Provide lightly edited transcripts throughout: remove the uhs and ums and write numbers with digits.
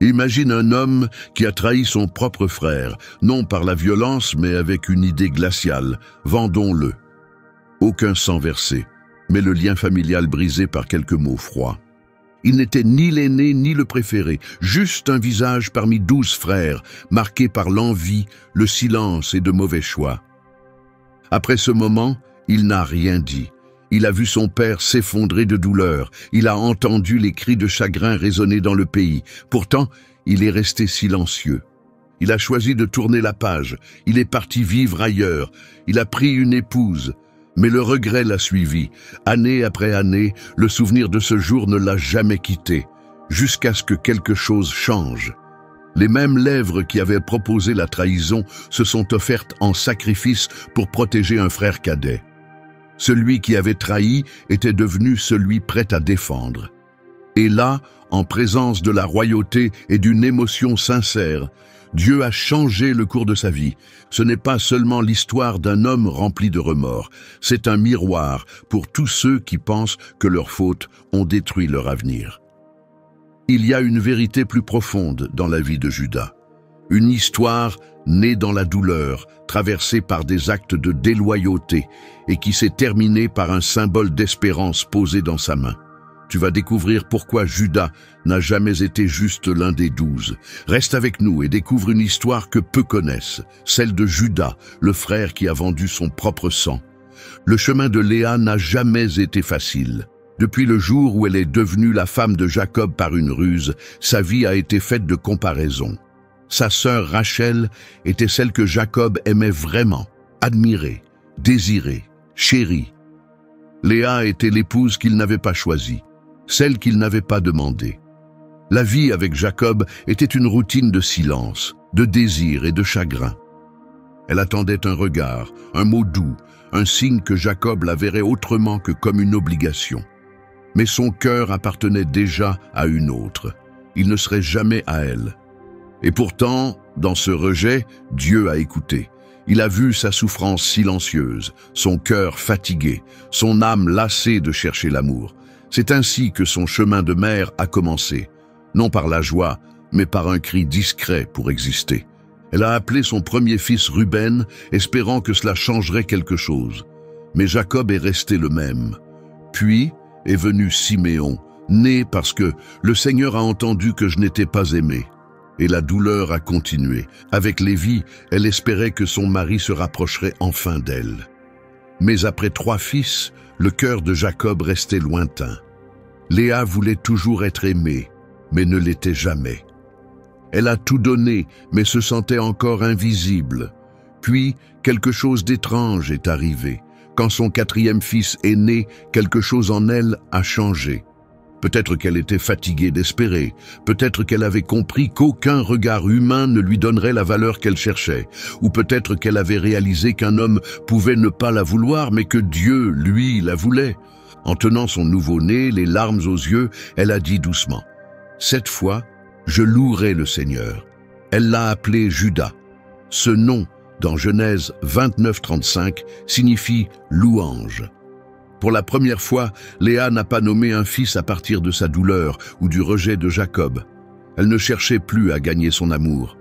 Imagine un homme qui a trahi son propre frère, non par la violence mais avec une idée glaciale. Vendons-le. Aucun sang versé, mais le lien familial brisé par quelques mots froids. Il n'était ni l'aîné ni le préféré, juste un visage parmi 12 frères, marqué par l'envie, le silence et de mauvais choix. Après ce moment, il n'a rien dit. Il a vu son père s'effondrer de douleur. Il a entendu les cris de chagrin résonner dans le pays. Pourtant, il est resté silencieux. Il a choisi de tourner la page. Il est parti vivre ailleurs. Il a pris une épouse. Mais le regret l'a suivi. Année après année, le souvenir de ce jour ne l'a jamais quitté, jusqu'à ce que quelque chose change. Les mêmes lèvres qui avaient proposé la trahison se sont offertes en sacrifice pour protéger un frère cadet. Celui qui avait trahi était devenu celui prêt à défendre. Et là, en présence de la royauté et d'une émotion sincère, Dieu a changé le cours de sa vie. Ce n'est pas seulement l'histoire d'un homme rempli de remords, c'est un miroir pour tous ceux qui pensent que leurs fautes ont détruit leur avenir. Il y a une vérité plus profonde dans la vie de Judas. Une histoire née dans la douleur, traversée par des actes de déloyauté et qui s'est terminée par un symbole d'espérance posé dans sa main. Tu vas découvrir pourquoi Judas n'a jamais été juste l'un des 12. Reste avec nous et découvre une histoire que peu connaissent, celle de Judas, le frère qui a vendu son propre sang. Le chemin de Léa n'a jamais été facile. Depuis le jour où elle est devenue la femme de Jacob par une ruse, sa vie a été faite de comparaisons. Sa sœur Rachel était celle que Jacob aimait vraiment, admirer, désirer, chérie. Léa était l'épouse qu'il n'avait pas choisie, celle qu'il n'avait pas demandée. La vie avec Jacob était une routine de silence, de désir et de chagrin. Elle attendait un regard, un mot doux, un signe que Jacob la verrait autrement que comme une obligation. Mais son cœur appartenait déjà à une autre. Il ne serait jamais à elle. Et pourtant, dans ce rejet, Dieu a écouté. Il a vu sa souffrance silencieuse, son cœur fatigué, son âme lassée de chercher l'amour. C'est ainsi que son chemin de mère a commencé, non par la joie, mais par un cri discret pour exister. Elle a appelé son premier fils Ruben, espérant que cela changerait quelque chose. Mais Jacob est resté le même. Puis est venu Siméon, né parce que le Seigneur a entendu que je n'étais pas aimé. Et la douleur a continué. Avec Lévi, elle espérait que son mari se rapprocherait enfin d'elle. Mais après 3 fils, le cœur de Jacob restait lointain. Léa voulait toujours être aimée, mais ne l'était jamais. Elle a tout donné, mais se sentait encore invisible. Puis, quelque chose d'étrange est arrivé. Quand son 4e fils est né, quelque chose en elle a changé. Peut-être qu'elle était fatiguée d'espérer, peut-être qu'elle avait compris qu'aucun regard humain ne lui donnerait la valeur qu'elle cherchait, ou peut-être qu'elle avait réalisé qu'un homme pouvait ne pas la vouloir, mais que Dieu, lui, la voulait. En tenant son nouveau-né, les larmes aux yeux, elle a dit doucement « Cette fois, je louerai le Seigneur ». Elle l'a appelé Judas. Ce nom, dans Genèse 29:35, signifie « louange ». Pour la première fois, Léa n'a pas nommé un fils à partir de sa douleur ou du rejet de Jacob. Elle ne cherchait plus à gagner son amour.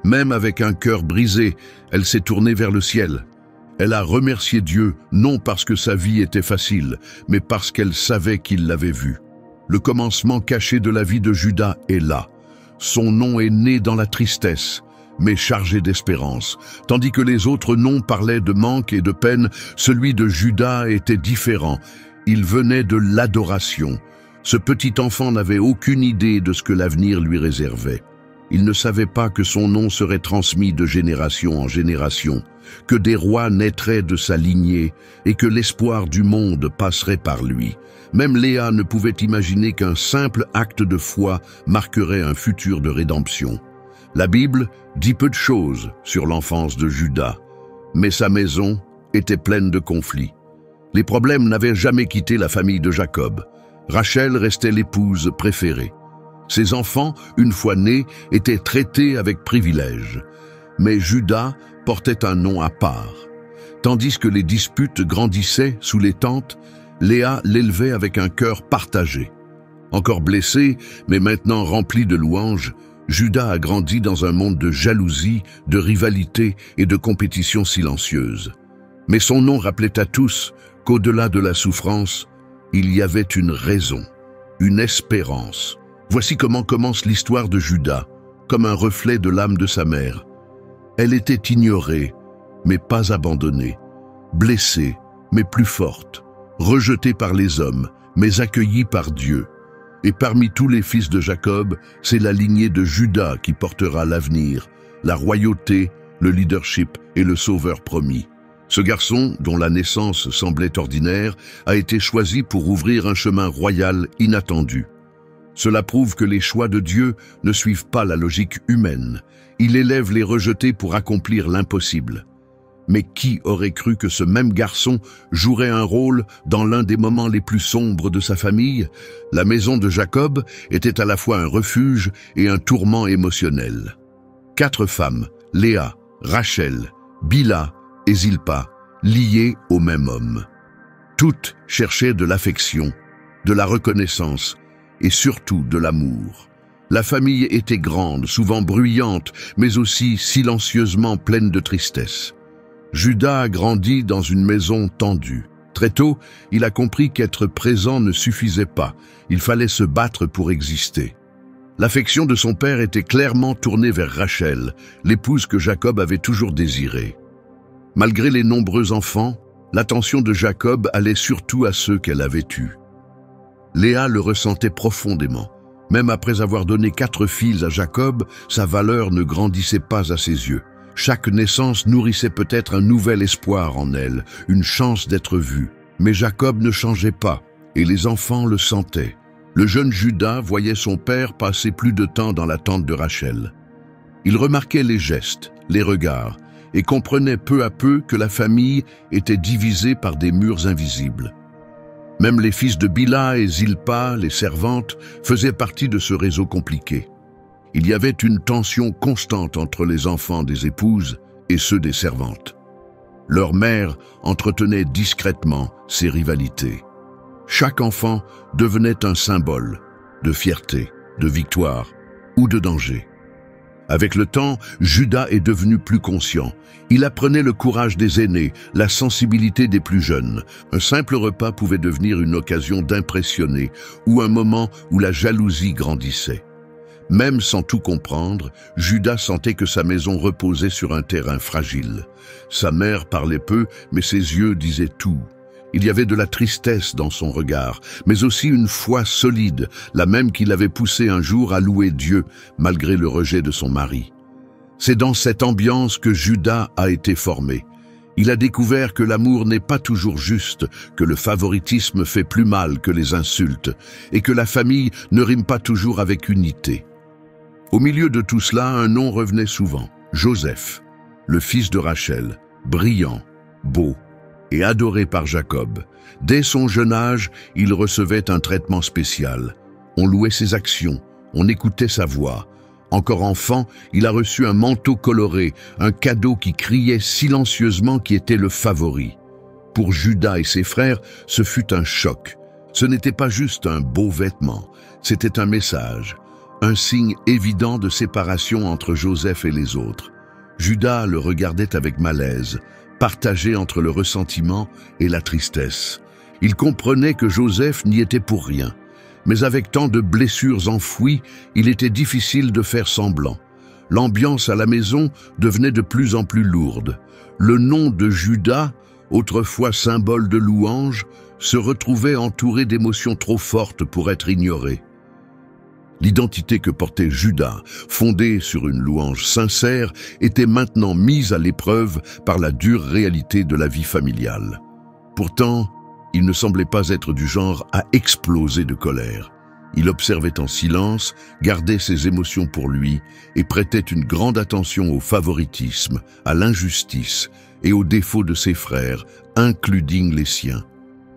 Même avec un cœur brisé, elle s'est tournée vers le ciel. Elle a remercié Dieu, non parce que sa vie était facile, mais parce qu'elle savait qu'il l'avait vu. Le commencement caché de la vie de Judas est là. Son nom est né dans la tristesse, mais chargé d'espérance. Tandis que les autres noms parlaient de manque et de peine, celui de Judas était différent. Il venait de l'adoration. Ce petit enfant n'avait aucune idée de ce que l'avenir lui réservait. Il ne savait pas que son nom serait transmis de génération en génération, que des rois naîtraient de sa lignée et que l'espoir du monde passerait par lui. Même Léa ne pouvait imaginer qu'un simple acte de foi marquerait un futur de rédemption. La Bible dit peu de choses sur l'enfance de Judas, mais sa maison était pleine de conflits. Les problèmes n'avaient jamais quitté la famille de Jacob. Rachel restait l'épouse préférée. Ses enfants, une fois nés, étaient traités avec privilège. Mais Judas portait un nom à part. Tandis que les disputes grandissaient sous les tentes, Léa l'élevait avec un cœur partagé. Encore blessée, mais maintenant remplie de louanges, Juda a grandi dans un monde de jalousie, de rivalité et de compétition silencieuse. Mais son nom rappelait à tous qu'au-delà de la souffrance, il y avait une raison, une espérance. Voici comment commence l'histoire de Juda, comme un reflet de l'âme de sa mère. Elle était ignorée, mais pas abandonnée, blessée, mais plus forte, rejetée par les hommes, mais accueillie par Dieu. Et parmi tous les fils de Jacob, c'est la lignée de Juda qui portera l'avenir, la royauté, le leadership et le sauveur promis. Ce garçon, dont la naissance semblait ordinaire, a été choisi pour ouvrir un chemin royal inattendu. Cela prouve que les choix de Dieu ne suivent pas la logique humaine. Il élève les rejetés pour accomplir l'impossible. Mais qui aurait cru que ce même garçon jouerait un rôle dans l'un des moments les plus sombres de sa famille? La maison de Jacob était à la fois un refuge et un tourment émotionnel. 4 femmes, Léa, Rachel, Bilha et Zilpa, liées au même homme. Toutes cherchaient de l'affection, de la reconnaissance et surtout de l'amour. La famille était grande, souvent bruyante, mais aussi silencieusement pleine de tristesse. Juda a grandi dans une maison tendue. Très tôt, il a compris qu'être présent ne suffisait pas. Il fallait se battre pour exister. L'affection de son père était clairement tournée vers Rachel, l'épouse que Jacob avait toujours désirée. Malgré les nombreux enfants, l'attention de Jacob allait surtout à ceux qu'elle avait eus. Léa le ressentait profondément. Même après avoir donné 4 filles à Jacob, sa valeur ne grandissait pas à ses yeux. Chaque naissance nourrissait peut-être un nouvel espoir en elle, une chance d'être vue. Mais Jacob ne changeait pas, et les enfants le sentaient. Le jeune Juda voyait son père passer plus de temps dans la tente de Rachel. Il remarquait les gestes, les regards, et comprenait peu à peu que la famille était divisée par des murs invisibles. Même les fils de Bilha et Zilpa, les servantes, faisaient partie de ce réseau compliqué. Il y avait une tension constante entre les enfants des épouses et ceux des servantes. Leur mère entretenait discrètement ces rivalités. Chaque enfant devenait un symbole de fierté, de victoire ou de danger. Avec le temps, Juda est devenu plus conscient. Il apprenait le courage des aînés, la sensibilité des plus jeunes. Un simple repas pouvait devenir une occasion d'impressionner ou un moment où la jalousie grandissait. Même sans tout comprendre, Juda sentait que sa maison reposait sur un terrain fragile. Sa mère parlait peu, mais ses yeux disaient tout. Il y avait de la tristesse dans son regard, mais aussi une foi solide, la même qui l'avait poussé un jour à louer Dieu, malgré le rejet de son mari. C'est dans cette ambiance que Juda a été formé. Il a découvert que l'amour n'est pas toujours juste, que le favoritisme fait plus mal que les insultes, et que la famille ne rime pas toujours avec unité. Au milieu de tout cela, un nom revenait souvent, Joseph, le fils de Rachel, brillant, beau et adoré par Jacob. Dès son jeune âge, il recevait un traitement spécial. On louait ses actions, on écoutait sa voix. Encore enfant, il a reçu un manteau coloré, un cadeau qui criait silencieusement qui était le favori. Pour Juda et ses frères, ce fut un choc. Ce n'était pas juste un beau vêtement, c'était un message, un signe évident de séparation entre Joseph et les autres. Juda le regardait avec malaise, partagé entre le ressentiment et la tristesse. Il comprenait que Joseph n'y était pour rien. Mais avec tant de blessures enfouies, il était difficile de faire semblant. L'ambiance à la maison devenait de plus en plus lourde. Le nom de Juda, autrefois symbole de louange, se retrouvait entouré d'émotions trop fortes pour être ignorées. L'identité que portait Juda, fondée sur une louange sincère, était maintenant mise à l'épreuve par la dure réalité de la vie familiale. Pourtant, il ne semblait pas être du genre à exploser de colère. Il observait en silence, gardait ses émotions pour lui et prêtait une grande attention au favoritisme, à l'injustice et aux défauts de ses frères, including les siens.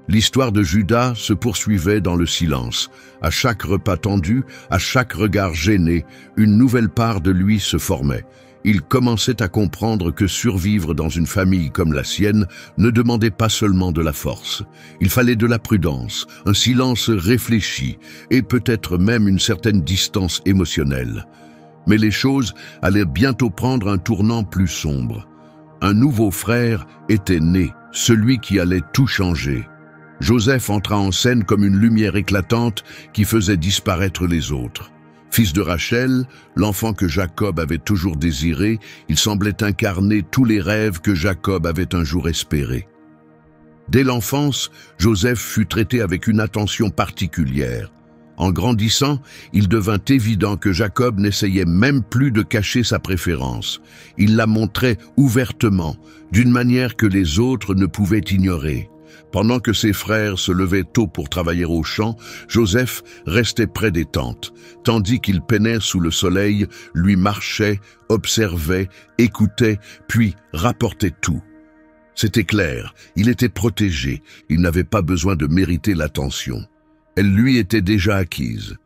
L'histoire de Juda se poursuivait dans le silence. À chaque repas tendu, à chaque regard gêné, une nouvelle part de lui se formait. Il commençait à comprendre que survivre dans une famille comme la sienne ne demandait pas seulement de la force. Il fallait de la prudence, un silence réfléchi et peut-être même une certaine distance émotionnelle. Mais les choses allaient bientôt prendre un tournant plus sombre. Un nouveau frère était né, celui qui allait tout changer. Joseph entra en scène comme une lumière éclatante qui faisait disparaître les autres. Fils de Rachel, l'enfant que Jacob avait toujours désiré, il semblait incarner tous les rêves que Jacob avait un jour espérés. Dès l'enfance, Joseph fut traité avec une attention particulière. En grandissant, il devint évident que Jacob n'essayait même plus de cacher sa préférence. Il la montrait ouvertement, d'une manière que les autres ne pouvaient ignorer. Pendant que ses frères se levaient tôt pour travailler au champ, Joseph restait près des tentes, tandis qu'il peinait sous le soleil, lui marchait, observait, écoutait, puis rapportait tout. C'était clair, il était protégé, il n'avait pas besoin de mériter l'attention. Elle lui était déjà acquise.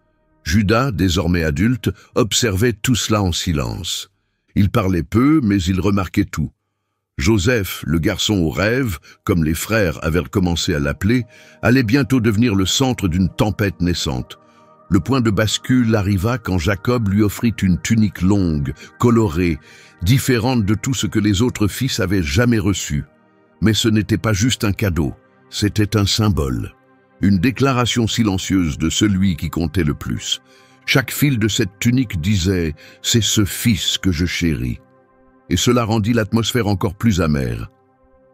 Judas, désormais adulte, observait tout cela en silence. Il parlait peu, mais il remarquait tout. Joseph, le garçon aux rêves, comme les frères avaient commencé à l'appeler, allait bientôt devenir le centre d'une tempête naissante. Le point de bascule arriva quand Jacob lui offrit une tunique longue, colorée, différente de tout ce que les autres fils avaient jamais reçu. Mais ce n'était pas juste un cadeau, c'était un symbole. Une déclaration silencieuse de celui qui comptait le plus. Chaque fil de cette tunique disait « C'est ce fils que je chéris ». Et cela rendit l'atmosphère encore plus amère.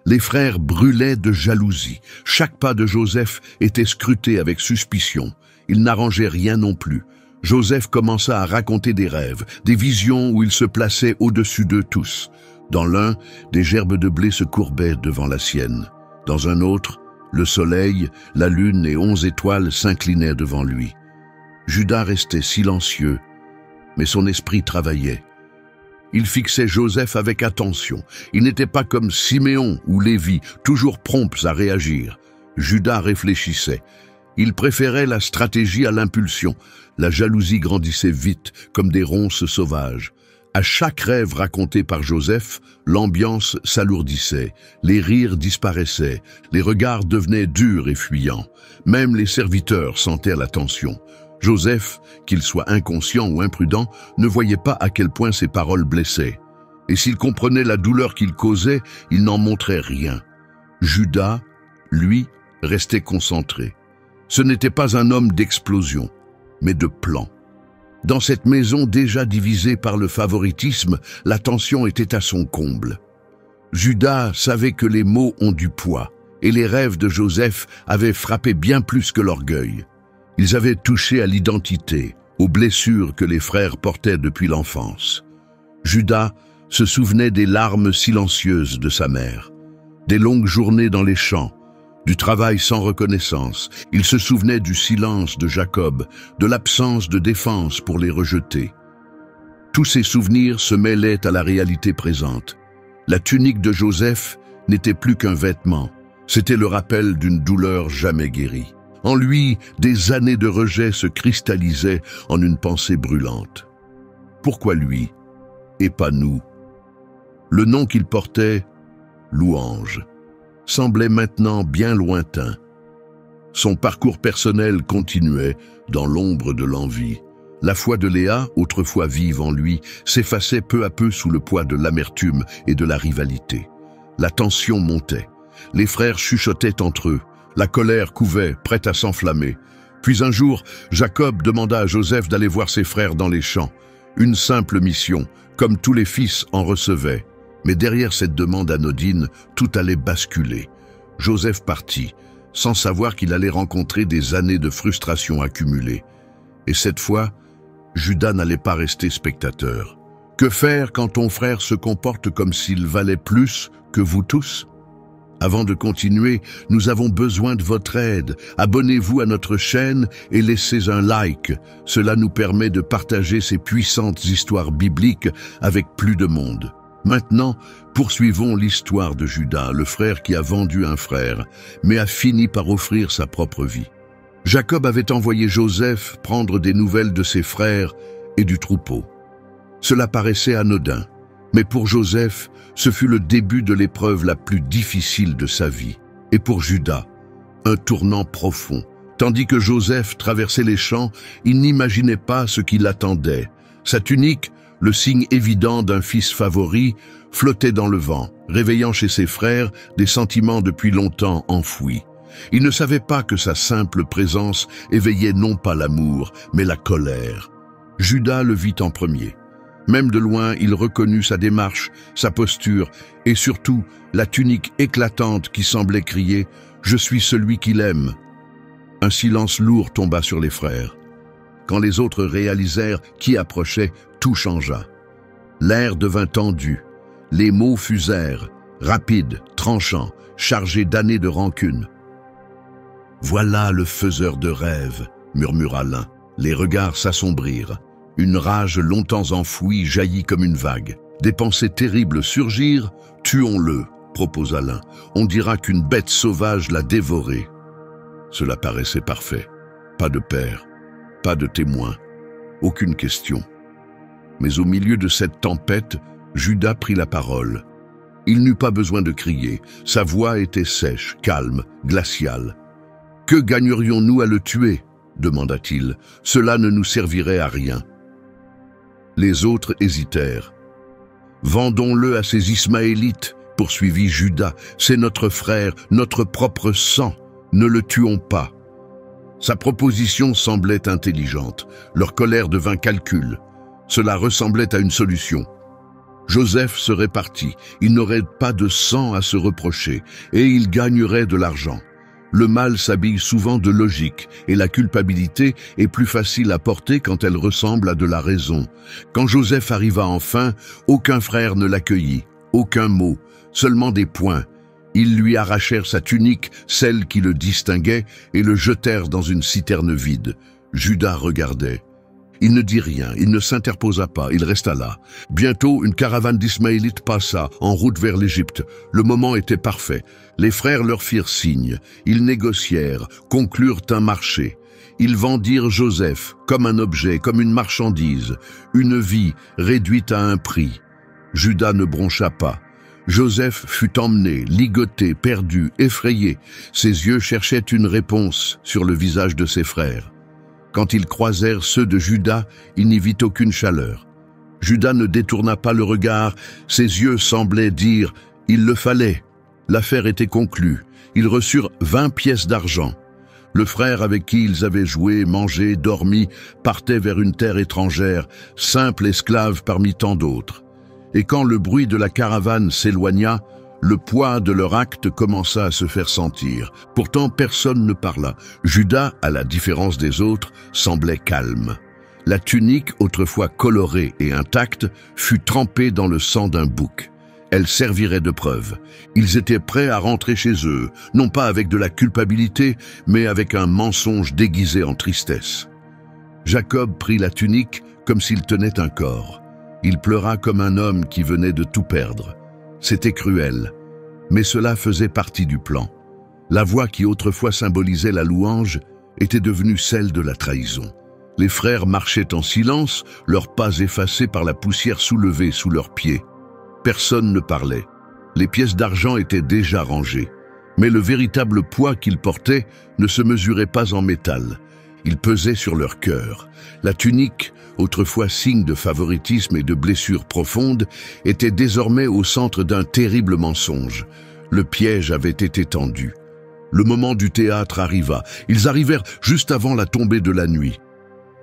Les frères brûlaient de jalousie. Chaque pas de Joseph était scruté avec suspicion. Il n'arrangeait rien non plus. Joseph commença à raconter des rêves, des visions où il se plaçait au-dessus d'eux tous. Dans l'un, des gerbes de blé se courbaient devant la sienne. Dans un autre, le soleil, la lune et 11 étoiles s'inclinaient devant lui. Judas restait silencieux, mais son esprit travaillait. Il fixait Joseph avec attention. Il n'était pas comme Siméon ou Lévi, toujours prompts à réagir. Judas réfléchissait. Il préférait la stratégie à l'impulsion. La jalousie grandissait vite, comme des ronces sauvages. À chaque rêve raconté par Joseph, l'ambiance s'alourdissait, les rires disparaissaient, les regards devenaient durs et fuyants. Même les serviteurs sentaient la tension. Joseph, qu'il soit inconscient ou imprudent, ne voyait pas à quel point ses paroles blessaient. Et s'il comprenait la douleur qu'il causait, il n'en montrait rien. Judas, lui, restait concentré. Ce n'était pas un homme d'explosion, mais de plan. Dans cette maison déjà divisée par le favoritisme, la tension était à son comble. Judas savait que les mots ont du poids, et les rêves de Joseph avaient frappé bien plus que l'orgueil. Ils avaient touché à l'identité, aux blessures que les frères portaient depuis l'enfance. Judas se souvenait des larmes silencieuses de sa mère, des longues journées dans les champs, du travail sans reconnaissance. Il se souvenait du silence de Jacob, de l'absence de défense pour les rejeter. Tous ces souvenirs se mêlaient à la réalité présente. La tunique de Joseph n'était plus qu'un vêtement. C'était le rappel d'une douleur jamais guérie. En lui, des années de rejet se cristallisaient en une pensée brûlante. Pourquoi lui et pas nous? Le nom qu'il portait, Louange, semblait maintenant bien lointain. Son parcours personnel continuait dans l'ombre de l'envie. La foi de Léa, autrefois vive en lui, s'effaçait peu à peu sous le poids de l'amertume et de la rivalité. La tension montait. Les frères chuchotaient entre eux. La colère couvait, prête à s'enflammer. Puis un jour, Jacob demanda à Joseph d'aller voir ses frères dans les champs. Une simple mission, comme tous les fils en recevaient. Mais derrière cette demande anodine, tout allait basculer. Joseph partit, sans savoir qu'il allait rencontrer des années de frustration accumulées. Et cette fois, Judas n'allait pas rester spectateur. Que faire quand ton frère se comporte comme s'il valait plus que vous tous? Avant de continuer, nous avons besoin de votre aide. Abonnez-vous à notre chaîne et laissez un like. Cela nous permet de partager ces puissantes histoires bibliques avec plus de monde. Maintenant, poursuivons l'histoire de Judas, le frère qui a vendu un frère, mais a fini par offrir sa propre vie. Jacob avait envoyé Joseph prendre des nouvelles de ses frères et du troupeau. Cela paraissait anodin, mais pour Joseph, ce fut le début de l'épreuve la plus difficile de sa vie. Et pour Judas, un tournant profond. Tandis que Joseph traversait les champs, il n'imaginait pas ce qui l'attendait. Sa tunique, le signe évident d'un fils favori, flottait dans le vent, réveillant chez ses frères des sentiments depuis longtemps enfouis. Il ne savait pas que sa simple présence éveillait non pas l'amour, mais la colère. Judas le vit en premier. Même de loin, il reconnut sa démarche, sa posture et surtout la tunique éclatante qui semblait crier « Je suis celui qu'il aime ». Un silence lourd tomba sur les frères. Quand les autres réalisèrent qui approchait, tout changea. L'air devint tendu. Les mots fusèrent, rapides, tranchants, chargés d'années de rancune. « Voilà le faiseur de rêves », murmura l'un. Les regards s'assombrirent. Une rage longtemps enfouie jaillit comme une vague. Des pensées terribles surgirent. « Tuons-le », proposa l'un. « On dira qu'une bête sauvage l'a dévoré. » Cela paraissait parfait. Pas de père, pas de témoin, aucune question. Mais au milieu de cette tempête, Judas prit la parole. Il n'eut pas besoin de crier. Sa voix était sèche, calme, glaciale. « Que gagnerions-nous à le tuer ?» demanda-t-il. « Cela ne nous servirait à rien. » Les autres hésitèrent. « Vendons-le à ces Ismaélites, poursuivit Judas. C'est notre frère, notre propre sang. Ne le tuons pas. » Sa proposition semblait intelligente. Leur colère devint calcul. Cela ressemblait à une solution. Joseph serait parti. Il n'aurait pas de sang à se reprocher et il gagnerait de l'argent. Le mal s'habille souvent de logique et la culpabilité est plus facile à porter quand elle ressemble à de la raison. Quand Joseph arriva enfin, aucun frère ne l'accueillit, aucun mot, seulement des poings. Ils lui arrachèrent sa tunique, celle qui le distinguait, et le jetèrent dans une citerne vide. Judas regardait. Il ne dit rien, il ne s'interposa pas, il resta là. Bientôt, une caravane d'Ismaélites passa, en route vers l'Égypte. Le moment était parfait. Les frères leur firent signe. Ils négocièrent, conclurent un marché. Ils vendirent Joseph, comme un objet, comme une marchandise, une vie réduite à un prix. Judas ne broncha pas. Joseph fut emmené, ligoté, perdu, effrayé. Ses yeux cherchaient une réponse sur le visage de ses frères. Quand ils croisèrent ceux de Judas, il n'y vit aucune chaleur. Judas ne détourna pas le regard, ses yeux semblaient dire « Il le fallait ». L'affaire était conclue. Ils reçurent 20 pièces d'argent. Le frère avec qui ils avaient joué, mangé, dormi, partait vers une terre étrangère, simple esclave parmi tant d'autres. Et quand le bruit de la caravane s'éloigna, le poids de leur acte commença à se faire sentir. Pourtant, personne ne parla. Judas, à la différence des autres, semblait calme. La tunique, autrefois colorée et intacte, fut trempée dans le sang d'un bouc. Elle servirait de preuve. Ils étaient prêts à rentrer chez eux, non pas avec de la culpabilité, mais avec un mensonge déguisé en tristesse. Jacob prit la tunique comme s'il tenait un corps. Il pleura comme un homme qui venait de tout perdre. C'était cruel, mais cela faisait partie du plan. La voix qui autrefois symbolisait la louange était devenue celle de la trahison. Les frères marchaient en silence, leurs pas effacés par la poussière soulevée sous leurs pieds. Personne ne parlait. Les pièces d'argent étaient déjà rangées. Mais le véritable poids qu'ils portaient ne se mesurait pas en métal. Il pesait sur leur cœur. La tunique, autrefois signe de favoritisme et de blessures profondes, était désormais au centre d'un terrible mensonge. Le piège avait été tendu. Le moment du théâtre arriva. Ils arrivèrent juste avant la tombée de la nuit.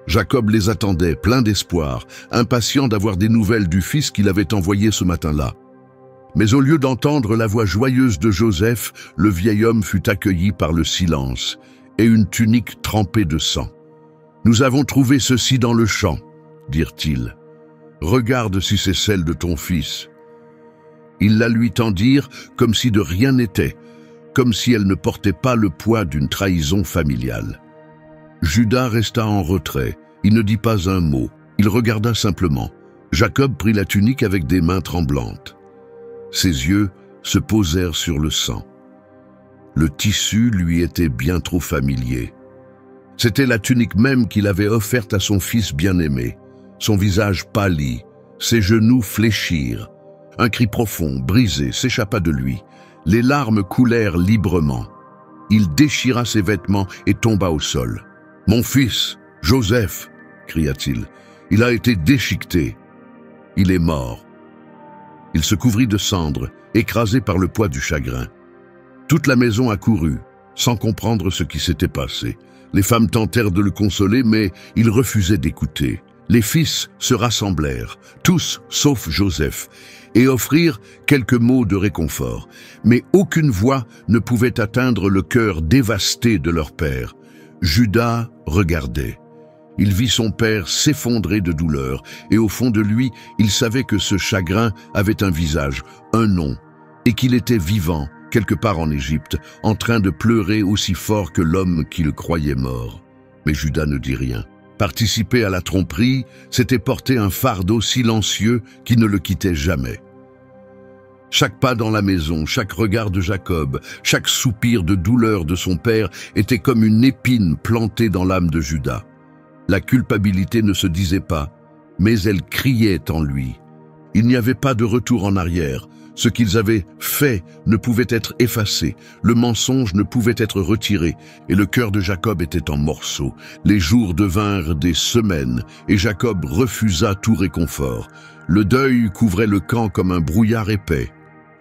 Jacob les attendait, plein d'espoir, impatient d'avoir des nouvelles du fils qu'il avait envoyé ce matin-là. Mais au lieu d'entendre la voix joyeuse de Joseph, le vieil homme fut accueilli par le silence et une tunique trempée de sang. « Nous avons trouvé ceci dans le champ, » dirent-ils. « Regarde si c'est celle de ton fils. » Ils la lui tendirent comme si de rien n'était, comme si elle ne portait pas le poids d'une trahison familiale. Judas resta en retrait, il ne dit pas un mot, il regarda simplement. Jacob prit la tunique avec des mains tremblantes. Ses yeux se posèrent sur le sang. Le tissu lui était bien trop familier. C'était la tunique même qu'il avait offerte à son fils bien-aimé. Son visage pâlit, ses genoux fléchirent. Un cri profond, brisé, s'échappa de lui. Les larmes coulèrent librement. Il déchira ses vêtements et tomba au sol. « Mon fils, Joseph !» cria-t-il. Il a été déchiqueté. Il est mort. Il se couvrit de cendres, écrasé par le poids du chagrin. Toute la maison accourut, sans comprendre ce qui s'était passé. Les femmes tentèrent de le consoler, mais il refusait d'écouter. Les fils se rassemblèrent, tous sauf Joseph, et offrirent quelques mots de réconfort. Mais aucune voix ne pouvait atteindre le cœur dévasté de leur père. Judas regardait. Il vit son père s'effondrer de douleur, et au fond de lui, il savait que ce chagrin avait un visage, un nom, et qu'il était vivant, quelque part en Égypte, en train de pleurer aussi fort que l'homme qui le croyait mort. Mais Judas ne dit rien. Participer à la tromperie, c'était porter un fardeau silencieux qui ne le quittait jamais. Chaque pas dans la maison, chaque regard de Jacob, chaque soupir de douleur de son père était comme une épine plantée dans l'âme de Judas. La culpabilité ne se disait pas, mais elle criait en lui. Il n'y avait pas de retour en arrière. Ce qu'ils avaient fait ne pouvait être effacé, le mensonge ne pouvait être retiré, et le cœur de Jacob était en morceaux. Les jours devinrent des semaines, et Jacob refusa tout réconfort. Le deuil couvrait le camp comme un brouillard épais.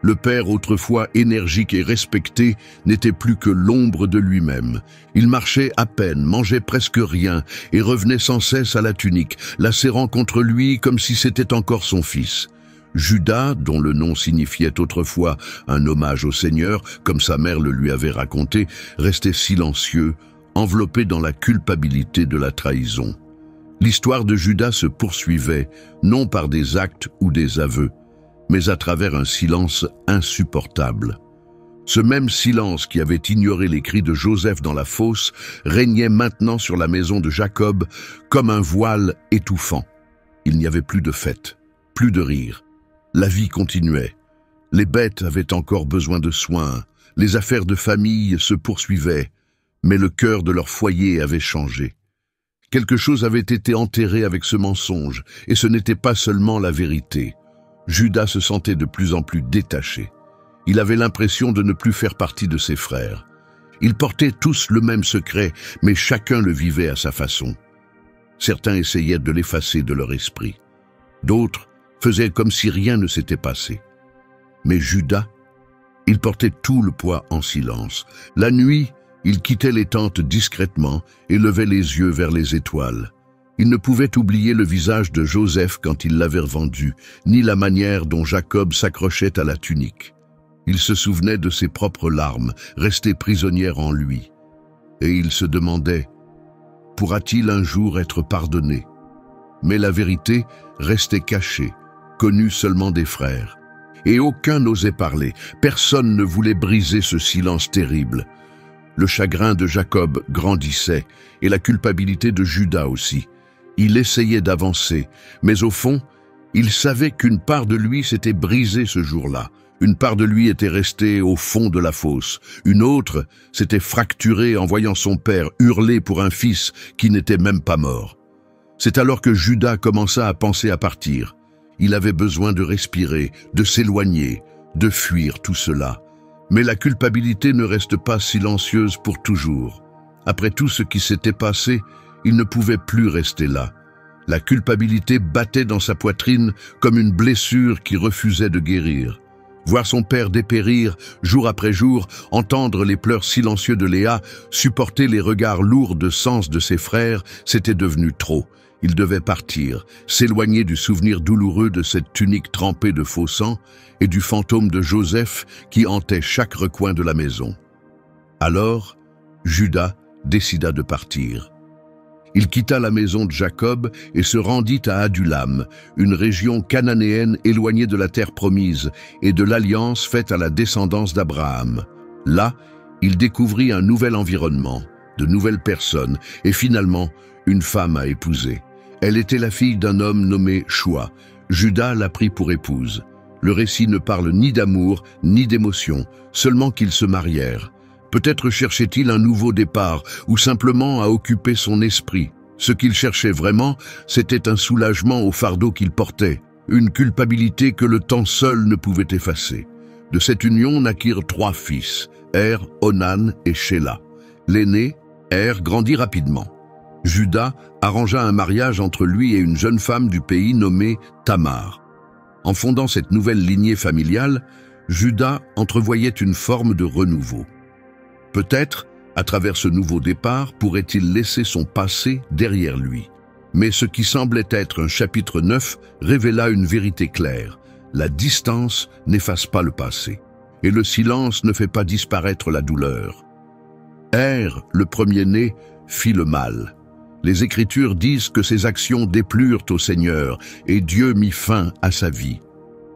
Le père, autrefois énergique et respecté, n'était plus que l'ombre de lui-même. Il marchait à peine, mangeait presque rien, et revenait sans cesse à la tunique, la serrant contre lui comme si c'était encore son fils. Judas, dont le nom signifiait autrefois un hommage au Seigneur, comme sa mère le lui avait raconté, restait silencieux, enveloppé dans la culpabilité de la trahison. L'histoire de Judas se poursuivait, non par des actes ou des aveux, mais à travers un silence insupportable. Ce même silence qui avait ignoré les cris de Joseph dans la fosse régnait maintenant sur la maison de Jacob comme un voile étouffant. Il n'y avait plus de fête, plus de rire. La vie continuait. Les bêtes avaient encore besoin de soins, les affaires de famille se poursuivaient, mais le cœur de leur foyer avait changé. Quelque chose avait été enterré avec ce mensonge, et ce n'était pas seulement la vérité. Judas se sentait de plus en plus détaché. Il avait l'impression de ne plus faire partie de ses frères. Ils portaient tous le même secret, mais chacun le vivait à sa façon. Certains essayaient de l'effacer de leur esprit. D'autres faisaient comme si rien ne s'était passé. Mais Judas, il portait tout le poids en silence. La nuit, il quittait les tentes discrètement et levait les yeux vers les étoiles. Il ne pouvait oublier le visage de Joseph quand il l'avait revendu, ni la manière dont Jacob s'accrochait à la tunique. Il se souvenait de ses propres larmes, restées prisonnières en lui. Et il se demandait, pourra-t-il un jour être pardonné? Mais la vérité restait cachée, connue seulement des frères. Et aucun n'osait parler, personne ne voulait briser ce silence terrible. Le chagrin de Jacob grandissait, et la culpabilité de Judas aussi. Il essayait d'avancer, mais au fond, il savait qu'une part de lui s'était brisée ce jour-là. Une part de lui était restée au fond de la fosse. Une autre s'était fracturée en voyant son père hurler pour un fils qui n'était même pas mort. C'est alors que Judas commença à penser à partir. Il avait besoin de respirer, de s'éloigner, de fuir tout cela. Mais la culpabilité ne reste pas silencieuse pour toujours. Après tout ce qui s'était passé, il ne pouvait plus rester là. La culpabilité battait dans sa poitrine comme une blessure qui refusait de guérir. Voir son père dépérir jour après jour, entendre les pleurs silencieux de Léa, supporter les regards lourds de sens de ses frères, c'était devenu trop. Il devait partir, s'éloigner du souvenir douloureux de cette tunique trempée de faux sang et du fantôme de Joseph qui hantait chaque recoin de la maison. Alors, Judas décida de partir. Il quitta la maison de Jacob et se rendit à Adullam, une région cananéenne éloignée de la terre promise et de l'alliance faite à la descendance d'Abraham. Là, il découvrit un nouvel environnement, de nouvelles personnes et finalement une femme à épouser. Elle était la fille d'un homme nommé Choua. Judas la prit pour épouse. Le récit ne parle ni d'amour ni d'émotion, seulement qu'ils se marièrent. Peut-être cherchait-il un nouveau départ ou simplement à occuper son esprit. Ce qu'il cherchait vraiment, c'était un soulagement au fardeau qu'il portait, une culpabilité que le temps seul ne pouvait effacer. De cette union naquirent 3 fils, Er, Onan et Shéla. L'aîné, Er, grandit rapidement. Juda arrangea un mariage entre lui et une jeune femme du pays nommée Tamar. En fondant cette nouvelle lignée familiale, Juda entrevoyait une forme de renouveau. Peut-être, à travers ce nouveau départ, pourrait-il laisser son passé derrière lui. Mais ce qui semblait être un chapitre 9 révéla une vérité claire. La distance n'efface pas le passé, et le silence ne fait pas disparaître la douleur. Le premier-né, fit le mal. Les Écritures disent que ses actions déplurent au Seigneur, et Dieu mit fin à sa vie.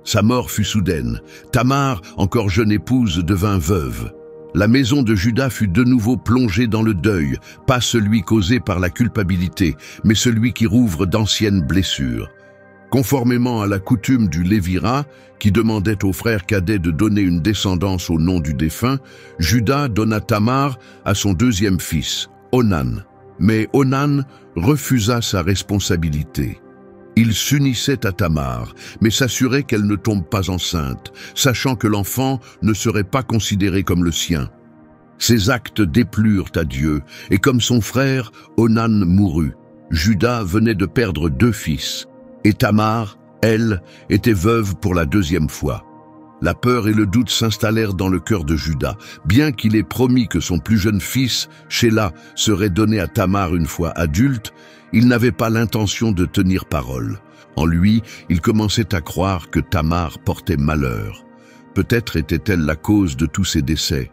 Sa mort fut soudaine. Tamar, encore jeune épouse, devint veuve. La maison de Juda fut de nouveau plongée dans le deuil, pas celui causé par la culpabilité, mais celui qui rouvre d'anciennes blessures. Conformément à la coutume du Lévira, qui demandait aux frères cadets de donner une descendance au nom du défunt, Juda donna Tamar à son deuxième fils, Onan. Mais Onan refusa sa responsabilité. Il s'unissait à Tamar, mais s'assurait qu'elle ne tombe pas enceinte, sachant que l'enfant ne serait pas considéré comme le sien. Ses actes déplurent à Dieu, et comme son frère, Onan mourut. Juda venait de perdre 2 fils, et Tamar, elle, était veuve pour la 2e fois. La peur et le doute s'installèrent dans le cœur de Juda, bien qu'il ait promis que son plus jeune fils, Shéla, serait donné à Tamar une fois adulte. Il n'avait pas l'intention de tenir parole. En lui, il commençait à croire que Tamar portait malheur. Peut-être était-elle la cause de tous ses décès.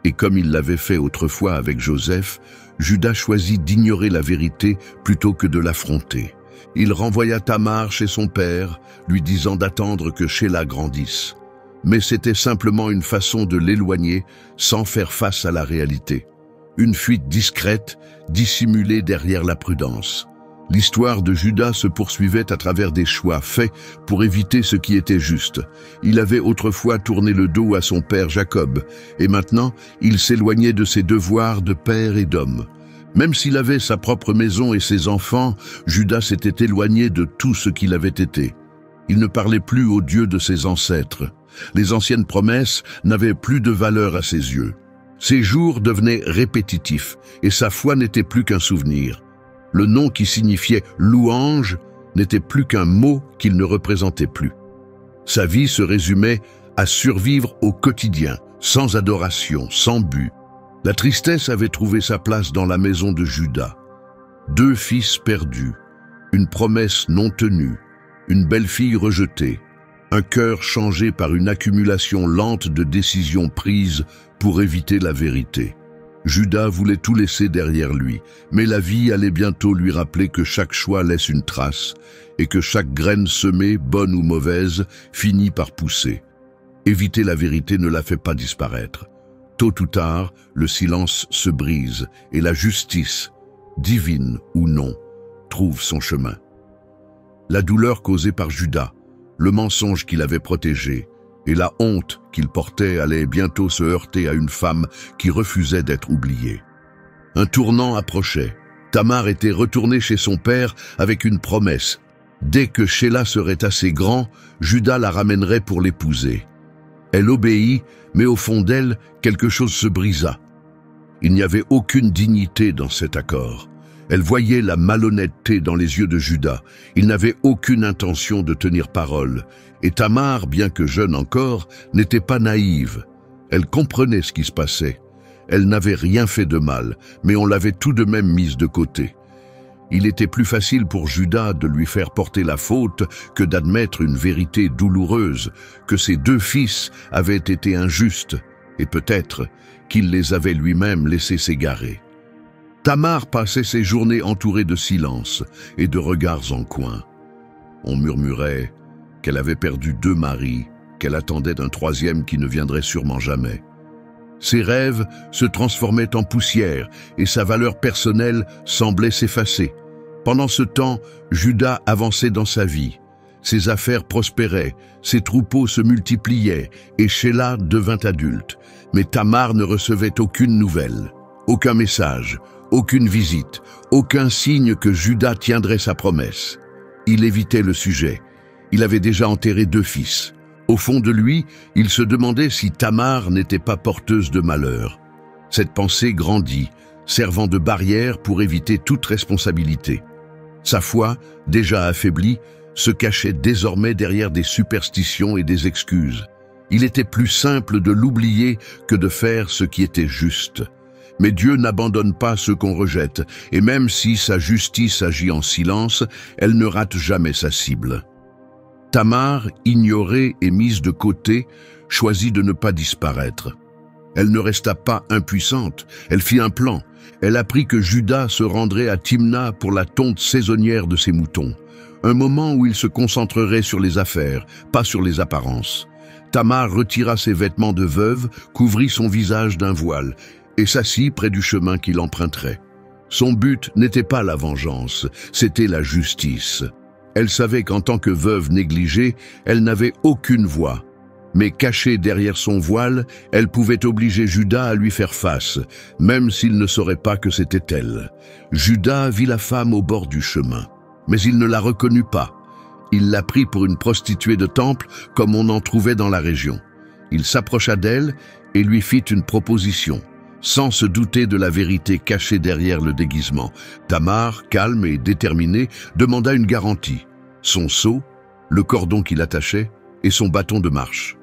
Et comme il l'avait fait autrefois avec Joseph, Juda choisit d'ignorer la vérité plutôt que de l'affronter. Il renvoya Tamar chez son père, lui disant d'attendre que Shéla grandisse. Mais c'était simplement une façon de l'éloigner sans faire face à la réalité. Une fuite discrète, dissimulée derrière la prudence. L'histoire de Juda se poursuivait à travers des choix faits pour éviter ce qui était juste. Il avait autrefois tourné le dos à son père Jacob, et maintenant il s'éloignait de ses devoirs de père et d'homme. Même s'il avait sa propre maison et ses enfants, Juda s'était éloigné de tout ce qu'il avait été. Il ne parlait plus au Dieu de ses ancêtres. Les anciennes promesses n'avaient plus de valeur à ses yeux. Ses jours devenaient répétitifs, et sa foi n'était plus qu'un souvenir. Le nom qui signifiait « louange » n'était plus qu'un mot qu'il ne représentait plus. Sa vie se résumait à survivre au quotidien, sans adoration, sans but. La tristesse avait trouvé sa place dans la maison de Juda. 2 fils perdus, une promesse non tenue, une belle-fille rejetée, un cœur changé par une accumulation lente de décisions prises pour éviter la vérité. Juda voulait tout laisser derrière lui, mais la vie allait bientôt lui rappeler que chaque choix laisse une trace et que chaque graine semée, bonne ou mauvaise, finit par pousser. Éviter la vérité ne la fait pas disparaître. Tôt ou tard, le silence se brise et la justice, divine ou non, trouve son chemin. La douleur causée par Juda, le mensonge qu'il avait protégé et la honte qu'il portait allaient bientôt se heurter à une femme qui refusait d'être oubliée. Un tournant approchait. Tamar était retournée chez son père avec une promesse. Dès que Shéla serait assez grand, Juda la ramènerait pour l'épouser. Elle obéit, mais au fond d'elle, quelque chose se brisa. Il n'y avait aucune dignité dans cet accord. Elle voyait la malhonnêteté dans les yeux de Juda. Il n'avait aucune intention de tenir parole. Et Tamar, bien que jeune encore, n'était pas naïve. Elle comprenait ce qui se passait. Elle n'avait rien fait de mal, mais on l'avait tout de même mise de côté. Il était plus facile pour Juda de lui faire porter la faute que d'admettre une vérité douloureuse, que ses 2 fils avaient été injustes, et peut-être qu'il les avait lui-même laissés s'égarer. Tamar passait ses journées entourée de silence et de regards en coin. On murmurait qu'elle avait perdu 2 maris, qu'elle attendait d'un 3e qui ne viendrait sûrement jamais. Ses rêves se transformaient en poussière et sa valeur personnelle semblait s'effacer. Pendant ce temps, Juda avançait dans sa vie. Ses affaires prospéraient, ses troupeaux se multipliaient et Shéla devint adulte. Mais Tamar ne recevait aucune nouvelle, aucun message, aucune visite, aucun signe que Juda tiendrait sa promesse. Il évitait le sujet. Il avait déjà enterré 2 fils. Au fond de lui, il se demandait si Tamar n'était pas porteuse de malheur. Cette pensée grandit, servant de barrière pour éviter toute responsabilité. Sa foi, déjà affaiblie, se cachait désormais derrière des superstitions et des excuses. Il était plus simple de l'oublier que de faire ce qui était juste. Mais Dieu n'abandonne pas ceux qu'on rejette, et même si sa justice agit en silence, elle ne rate jamais sa cible. Tamar, ignorée et mise de côté, choisit de ne pas disparaître. Elle ne resta pas impuissante, elle fit un plan. Elle apprit que Juda se rendrait à Timna pour la tonte saisonnière de ses moutons. Un moment où il se concentrerait sur les affaires, pas sur les apparences. Tamar retira ses vêtements de veuve, couvrit son visage d'un voile et s'assit près du chemin qu'il emprunterait. Son but n'était pas la vengeance, c'était la justice. Elle savait qu'en tant que veuve négligée, elle n'avait aucune voix. Mais cachée derrière son voile, elle pouvait obliger Juda à lui faire face, même s'il ne saurait pas que c'était elle. Juda vit la femme au bord du chemin, mais il ne la reconnut pas. Il la prit pour une prostituée de temple comme on en trouvait dans la région. Il s'approcha d'elle et lui fit une proposition, sans se douter de la vérité cachée derrière le déguisement. Tamar, calme et déterminée, demanda une garantie. Son sceau, le cordon qui l'attachait et son bâton de marche.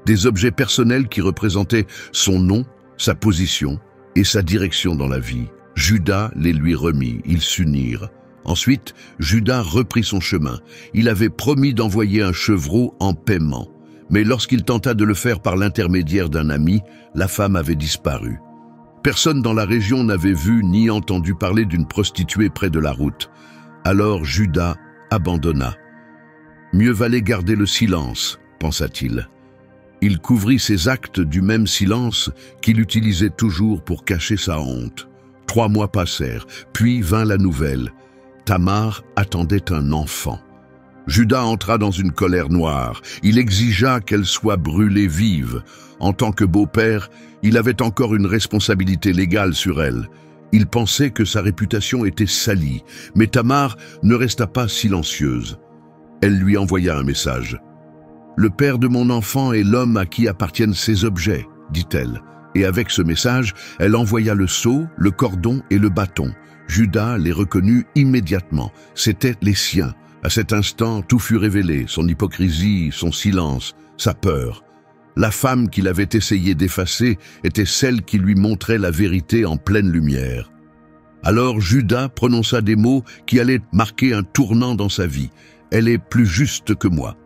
Des objets personnels qui représentaient son nom, sa position et sa direction dans la vie. Juda les lui remit, ils s'unirent. Ensuite, Juda reprit son chemin. Il avait promis d'envoyer un chevreau en paiement. Mais lorsqu'il tenta de le faire par l'intermédiaire d'un ami, la femme avait disparu. Personne dans la région n'avait vu ni entendu parler d'une prostituée près de la route. Alors Juda abandonna. Mieux valait garder le silence, pensa-t-il. Il couvrit ses actes du même silence qu'il utilisait toujours pour cacher sa honte. 3 mois passèrent, puis vint la nouvelle. Tamar attendait un enfant. Juda entra dans une colère noire. Il exigea qu'elle soit brûlée vive. En tant que beau-père, il avait encore une responsabilité légale sur elle. Il pensait que sa réputation était salie, mais Tamar ne resta pas silencieuse. Elle lui envoya un message. « Le père de mon enfant est l'homme à qui appartiennent ces objets, » dit-elle. Et avec ce message, elle envoya le sceau, le cordon et le bâton. Juda les reconnut immédiatement. C'étaient les siens. À cet instant, tout fut révélé, son hypocrisie, son silence, sa peur. La femme qu'il avait essayé d'effacer était celle qui lui montrait la vérité en pleine lumière. Alors Juda prononça des mots qui allaient marquer un tournant dans sa vie. « Elle est plus juste que moi. »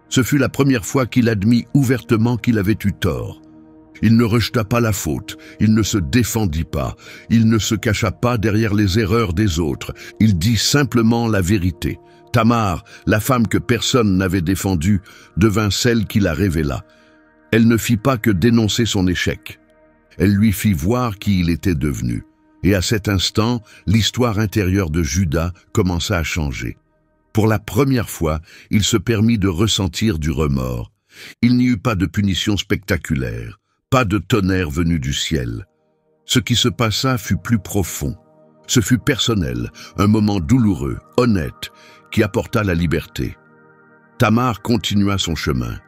Ce fut la première fois qu'il admit ouvertement qu'il avait eu tort. Il ne rejeta pas la faute, il ne se défendit pas, il ne se cacha pas derrière les erreurs des autres, il dit simplement la vérité. Tamar, la femme que personne n'avait défendue, devint celle qui la révéla. Elle ne fit pas que dénoncer son échec. Elle lui fit voir qui il était devenu. Et à cet instant, l'histoire intérieure de Juda commença à changer. Pour la première fois, il se permit de ressentir du remords. Il n'y eut pas de punition spectaculaire, pas de tonnerre venu du ciel. Ce qui se passa fut plus profond. Ce fut personnel, un moment douloureux, honnête, qui apporta la liberté. Tamar continua son chemin.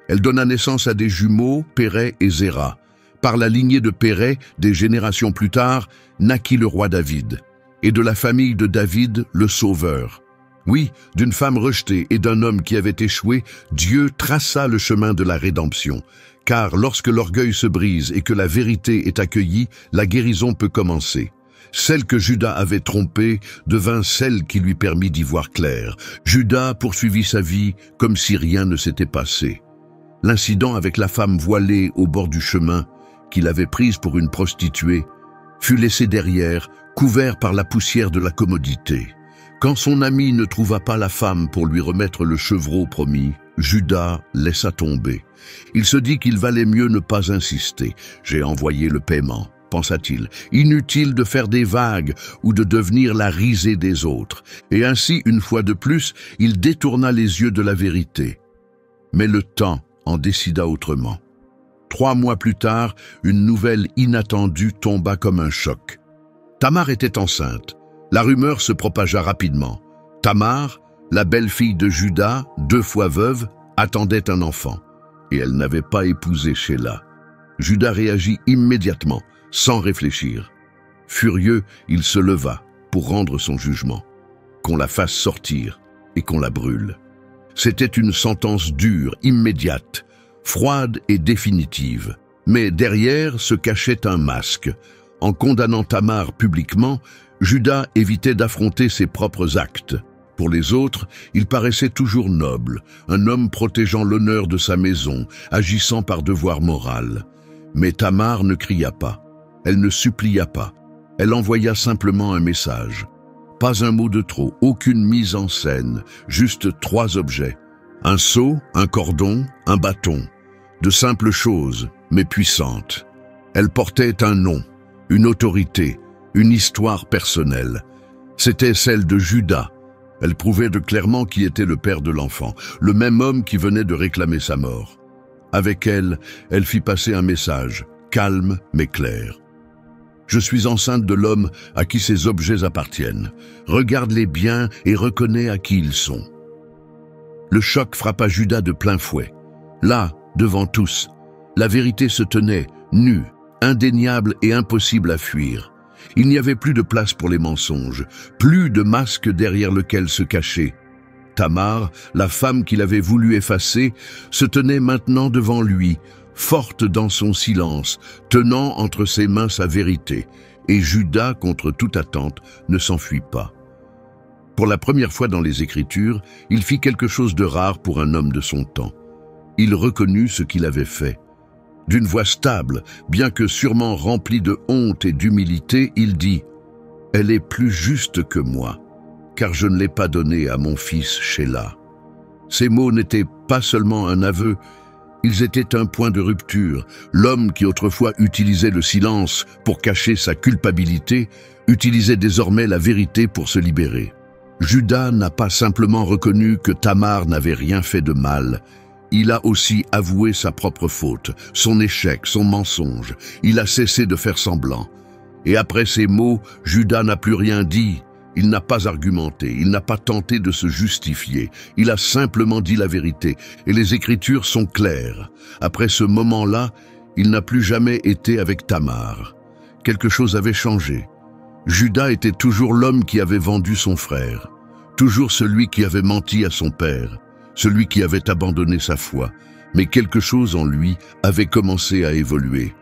Elle donna naissance à des jumeaux, Péret et Zéra. Par la lignée de Péret, des générations plus tard, naquit le roi David. Et de la famille de David, le Sauveur. Oui, d'une femme rejetée et d'un homme qui avait échoué, Dieu traça le chemin de la rédemption. Car lorsque l'orgueil se brise et que la vérité est accueillie, la guérison peut commencer. Celle que Juda avait trompée devint celle qui lui permit d'y voir clair. Juda poursuivit sa vie comme si rien ne s'était passé. L'incident avec la femme voilée au bord du chemin, qu'il avait prise pour une prostituée, fut laissé derrière, couvert par la poussière de la commodité. Quand son ami ne trouva pas la femme pour lui remettre le chevreau promis, Juda laissa tomber. Il se dit qu'il valait mieux ne pas insister. « J'ai envoyé le paiement », pensa-t-il. « Inutile de faire des vagues ou de devenir la risée des autres. » Et ainsi, une fois de plus, il détourna les yeux de la vérité. Mais le temps en décida autrement. 3 mois plus tard, une nouvelle inattendue tomba comme un choc. Tamar était enceinte. La rumeur se propagea rapidement. Tamar, la belle-fille de Juda, 2 fois veuve, attendait un enfant. Et elle n'avait pas épousé Sheila. Juda réagit immédiatement, sans réfléchir. Furieux, il se leva pour rendre son jugement. Qu'on la fasse sortir et qu'on la brûle. C'était une sentence dure, immédiate, froide et définitive. Mais derrière se cachait un masque. En condamnant Tamar publiquement, Juda évitait d'affronter ses propres actes. Pour les autres, il paraissait toujours noble, un homme protégeant l'honneur de sa maison, agissant par devoir moral. Mais Tamar ne cria pas, elle ne supplia pas, elle envoya simplement un message. Pas un mot de trop, aucune mise en scène, juste 3 objets. Un seau, un cordon, un bâton. De simples choses, mais puissantes. Elle portait un nom, une autorité, une histoire personnelle. C'était celle de Juda. Elle prouvait clairement qui était le père de l'enfant, le même homme qui venait de réclamer sa mort. Avec elle, elle fit passer un message, calme mais clair. Je suis enceinte de l'homme à qui ces objets appartiennent. Regarde-les bien et reconnais à qui ils sont. Le choc frappa Juda de plein fouet. Là, devant tous, la vérité se tenait, nue, indéniable et impossible à fuir. Il n'y avait plus de place pour les mensonges, plus de masque derrière lequel se cacher. Tamar, la femme qu'il avait voulu effacer, se tenait maintenant devant lui, forte dans son silence, tenant entre ses mains sa vérité, et Juda, contre toute attente, ne s'enfuit pas. Pour la première fois dans les Écritures, il fit quelque chose de rare pour un homme de son temps. Il reconnut ce qu'il avait fait. D'une voix stable, bien que sûrement remplie de honte et d'humilité, il dit « Elle est plus juste que moi, car je ne l'ai pas donnée à mon fils Shéla. » Ces mots n'étaient pas seulement un aveu, ils étaient un point de rupture. L'homme qui autrefois utilisait le silence pour cacher sa culpabilité, utilisait désormais la vérité pour se libérer. Juda n'a pas simplement reconnu que Tamar n'avait rien fait de mal, il a aussi avoué sa propre faute, son échec, son mensonge. Il a cessé de faire semblant. Et après ces mots, Juda n'a plus rien dit. Il n'a pas argumenté, il n'a pas tenté de se justifier. Il a simplement dit la vérité. Et les Écritures sont claires. Après ce moment-là, il n'a plus jamais été avec Tamar. Quelque chose avait changé. Juda était toujours l'homme qui avait vendu son frère. Toujours celui qui avait menti à son père. Celui qui avait abandonné sa foi, mais quelque chose en lui avait commencé à évoluer.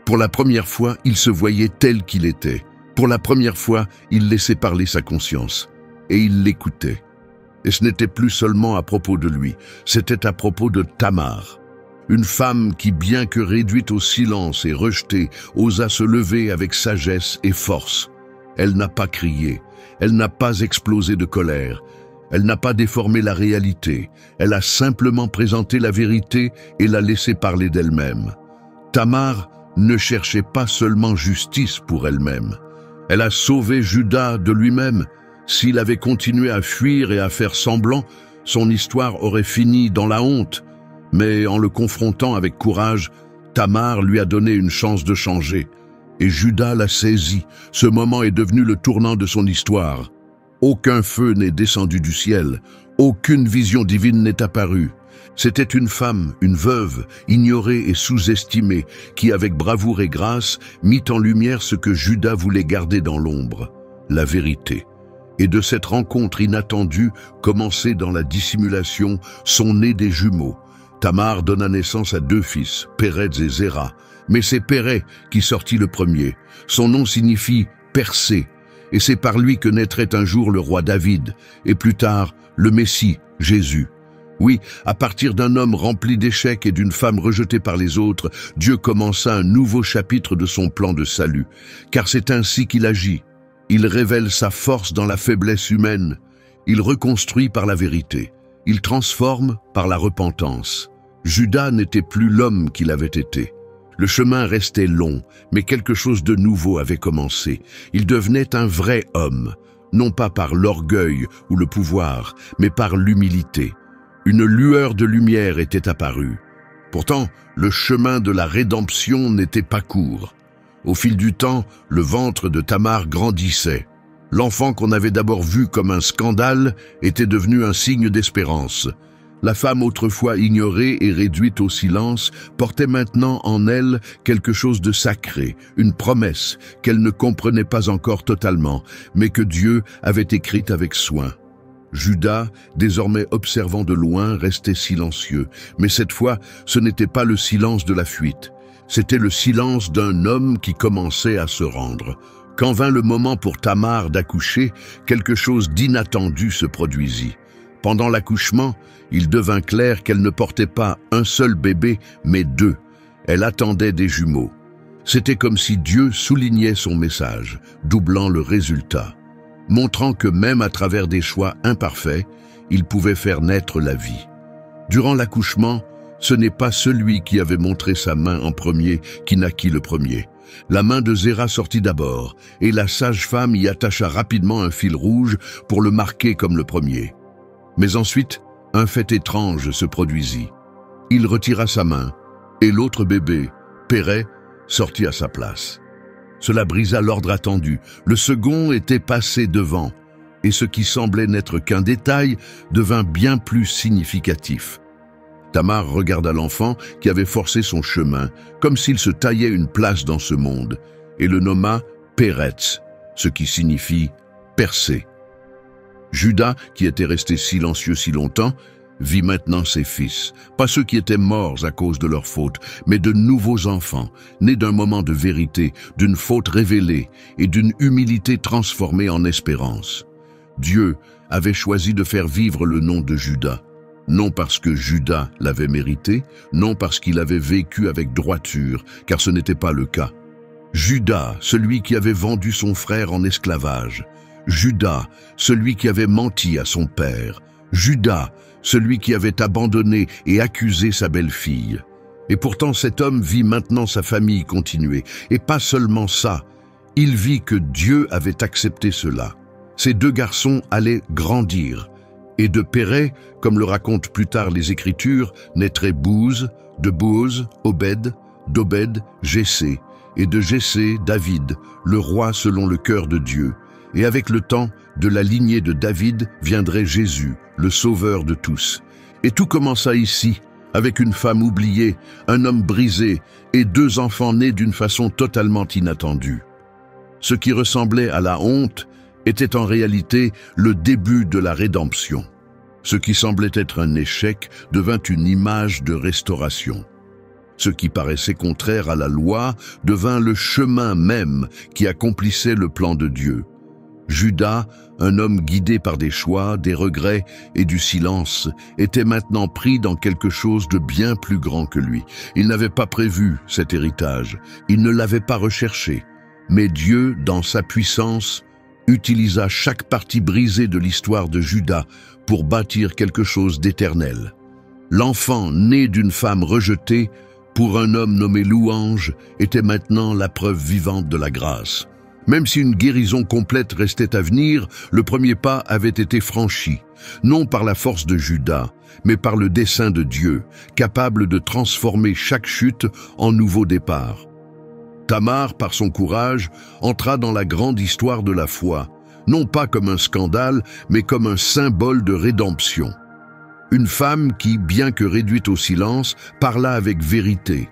Pour la première fois, il se voyait tel qu'il était. Pour la première fois, il laissait parler sa conscience. Et il l'écoutait. Et ce n'était plus seulement à propos de lui, c'était à propos de Tamar. Une femme qui, bien que réduite au silence et rejetée, osa se lever avec sagesse et force. Elle n'a pas crié, elle n'a pas explosé de colère. Elle n'a pas déformé la réalité, elle a simplement présenté la vérité et l'a laissé parler d'elle-même. Tamar ne cherchait pas seulement justice pour elle-même. Elle a sauvé Juda de lui-même. S'il avait continué à fuir et à faire semblant, son histoire aurait fini dans la honte. Mais en le confrontant avec courage, Tamar lui a donné une chance de changer. Et Juda l'a saisi. Ce moment est devenu le tournant de son histoire. Aucun feu n'est descendu du ciel, aucune vision divine n'est apparue. C'était une femme, une veuve, ignorée et sous-estimée, qui avec bravoure et grâce mit en lumière ce que Juda voulait garder dans l'ombre, la vérité. Et de cette rencontre inattendue, commencée dans la dissimulation, sont nés des jumeaux. Tamar donna naissance à 2 fils, Pérez et Zéra, mais c'est Pérez qui sortit le premier. Son nom signifie « percé ». Et c'est par lui que naîtrait un jour le roi David, et plus tard, le Messie, Jésus. Oui, à partir d'un homme rempli d'échecs et d'une femme rejetée par les autres, Dieu commença un nouveau chapitre de son plan de salut, car c'est ainsi qu'il agit. Il révèle sa force dans la faiblesse humaine, il reconstruit par la vérité, il transforme par la repentance. Juda n'était plus l'homme qu'il avait été. Le chemin restait long, mais quelque chose de nouveau avait commencé. Il devenait un vrai homme, non pas par l'orgueil ou le pouvoir, mais par l'humilité. Une lueur de lumière était apparue. Pourtant, le chemin de la rédemption n'était pas court. Au fil du temps, le ventre de Tamar grandissait. L'enfant qu'on avait d'abord vu comme un scandale était devenu un signe d'espérance. La femme autrefois ignorée et réduite au silence portait maintenant en elle quelque chose de sacré, une promesse qu'elle ne comprenait pas encore totalement, mais que Dieu avait écrite avec soin. Judas, désormais observant de loin, restait silencieux, mais cette fois, ce n'était pas le silence de la fuite. C'était le silence d'un homme qui commençait à se rendre. Quand vint le moment pour Tamar d'accoucher, quelque chose d'inattendu se produisit. Pendant l'accouchement, il devint clair qu'elle ne portait pas un seul bébé, mais deux. Elle attendait des jumeaux. C'était comme si Dieu soulignait son message, doublant le résultat, montrant que même à travers des choix imparfaits, il pouvait faire naître la vie. Durant l'accouchement, ce n'est pas celui qui avait montré sa main en premier qui naquit le premier. La main de Zéra sortit d'abord, et la sage-femme y attacha rapidement un fil rouge pour le marquer comme le premier. Mais ensuite, un fait étrange se produisit. Il retira sa main, et l'autre bébé, Pérez, sortit à sa place. Cela brisa l'ordre attendu. Le second était passé devant, et ce qui semblait n'être qu'un détail devint bien plus significatif. Tamar regarda l'enfant qui avait forcé son chemin, comme s'il se taillait une place dans ce monde, et le nomma Péretz, ce qui signifie « percer ». Judas, qui était resté silencieux si longtemps, vit maintenant ses fils, pas ceux qui étaient morts à cause de leur faute, mais de nouveaux enfants, nés d'un moment de vérité, d'une faute révélée et d'une humilité transformée en espérance. Dieu avait choisi de faire vivre le nom de Judas, non parce que Judas l'avait mérité, non parce qu'il avait vécu avec droiture, car ce n'était pas le cas. Judas, celui qui avait vendu son frère en esclavage. Judas, celui qui avait menti à son père. Judas, celui qui avait abandonné et accusé sa belle-fille. Et pourtant cet homme vit maintenant sa famille continuer. Et pas seulement ça, il vit que Dieu avait accepté cela. Ces deux garçons allaient grandir. Et de Pérez, comme le racontent plus tard les Écritures, naîtrait Bouz, de Booz, Obed, d'Obed, Jessé, et de Jessé, David, le roi selon le cœur de Dieu. Et avec le temps, de la lignée de David viendrait Jésus, le sauveur de tous. Et tout commença ici, avec une femme oubliée, un homme brisé et deux enfants nés d'une façon totalement inattendue. Ce qui ressemblait à la honte était en réalité le début de la rédemption. Ce qui semblait être un échec devint une image de restauration. Ce qui paraissait contraire à la loi devint le chemin même qui accomplissait le plan de Dieu. Judas, un homme guidé par des choix, des regrets et du silence, était maintenant pris dans quelque chose de bien plus grand que lui. Il n'avait pas prévu cet héritage, il ne l'avait pas recherché, mais Dieu, dans sa puissance, utilisa chaque partie brisée de l'histoire de Judas pour bâtir quelque chose d'éternel. L'enfant né d'une femme rejetée, pour un homme nommé Louange, était maintenant la preuve vivante de la grâce. Même si une guérison complète restait à venir, le premier pas avait été franchi, non par la force de Judas, mais par le dessein de Dieu, capable de transformer chaque chute en nouveau départ. Tamar, par son courage, entra dans la grande histoire de la foi, non pas comme un scandale, mais comme un symbole de rédemption. Une femme qui, bien que réduite au silence, parla avec vérité,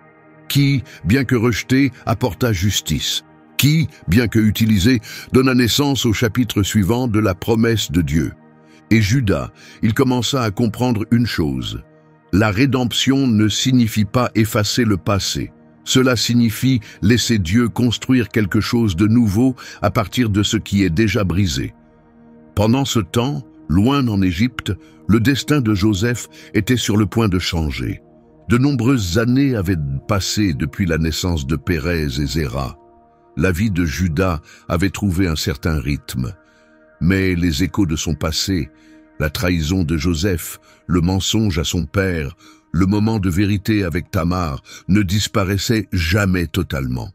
qui, bien que rejetée, apporta justice, qui, bien que utilisée, donna naissance au chapitre suivant de la promesse de Dieu. Et Judas, il commença à comprendre une chose. La rédemption ne signifie pas effacer le passé. Cela signifie laisser Dieu construire quelque chose de nouveau à partir de ce qui est déjà brisé. Pendant ce temps, loin en Égypte, le destin de Joseph était sur le point de changer. De nombreuses années avaient passé depuis la naissance de Pérez et Zéra. La vie de Judas avait trouvé un certain rythme. Mais les échos de son passé, la trahison de Joseph, le mensonge à son père, le moment de vérité avec Tamar ne disparaissaient jamais totalement.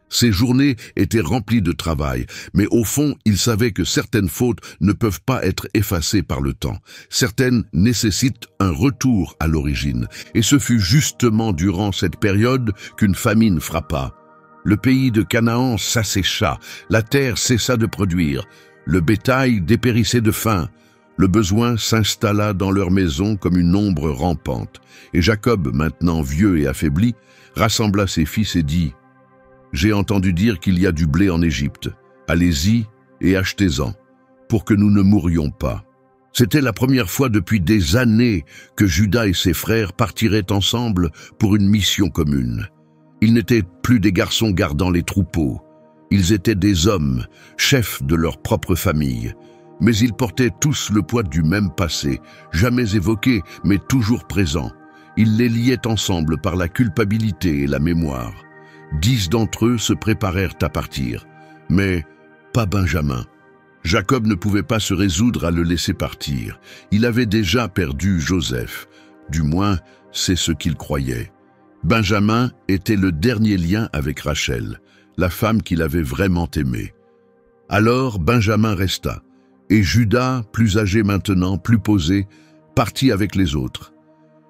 Ses journées étaient remplies de travail, mais au fond, il savait que certaines fautes ne peuvent pas être effacées par le temps. Certaines nécessitent un retour à l'origine. Et ce fut justement durant cette période qu'une famine frappa. Le pays de Canaan s'assécha, la terre cessa de produire, le bétail dépérissait de faim, Le besoin s'installa dans leur maison comme une ombre rampante, et Jacob, maintenant vieux et affaibli, rassembla ses fils et dit « J'ai entendu dire qu'il y a du blé en Égypte. Allez-y et achetez-en, pour que nous ne mourions pas. » C'était la première fois depuis des années que Juda et ses frères partiraient ensemble pour une mission commune. Ils n'étaient plus des garçons gardant les troupeaux. Ils étaient des hommes, chefs de leur propre famille. Mais ils portaient tous le poids du même passé, jamais évoqué, mais toujours présent. Ils les liaient ensemble par la culpabilité et la mémoire. 10 d'entre eux se préparèrent à partir, mais pas Benjamin. Jacob ne pouvait pas se résoudre à le laisser partir. Il avait déjà perdu Joseph. Du moins, c'est ce qu'il croyait. Benjamin était le dernier lien avec Rachel, la femme qu'il avait vraiment aimée. Alors Benjamin resta, et Juda, plus âgé maintenant, plus posé, partit avec les autres.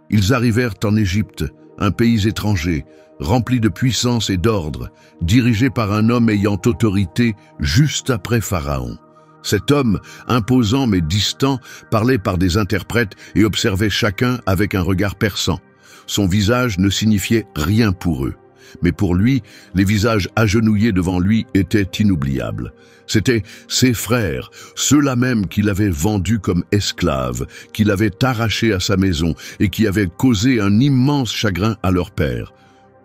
Ils arrivèrent en Égypte, un pays étranger, rempli de puissance et d'ordre, dirigé par un homme ayant autorité juste après Pharaon. Cet homme, imposant mais distant, parlait par des interprètes et observait chacun avec un regard perçant. Son visage ne signifiait rien pour eux. Mais pour lui, les visages agenouillés devant lui étaient inoubliables. C'étaient ses frères, ceux-là même qu'il avait vendus comme esclaves, qu'il avait arrachés à sa maison et qui avaient causé un immense chagrin à leur père.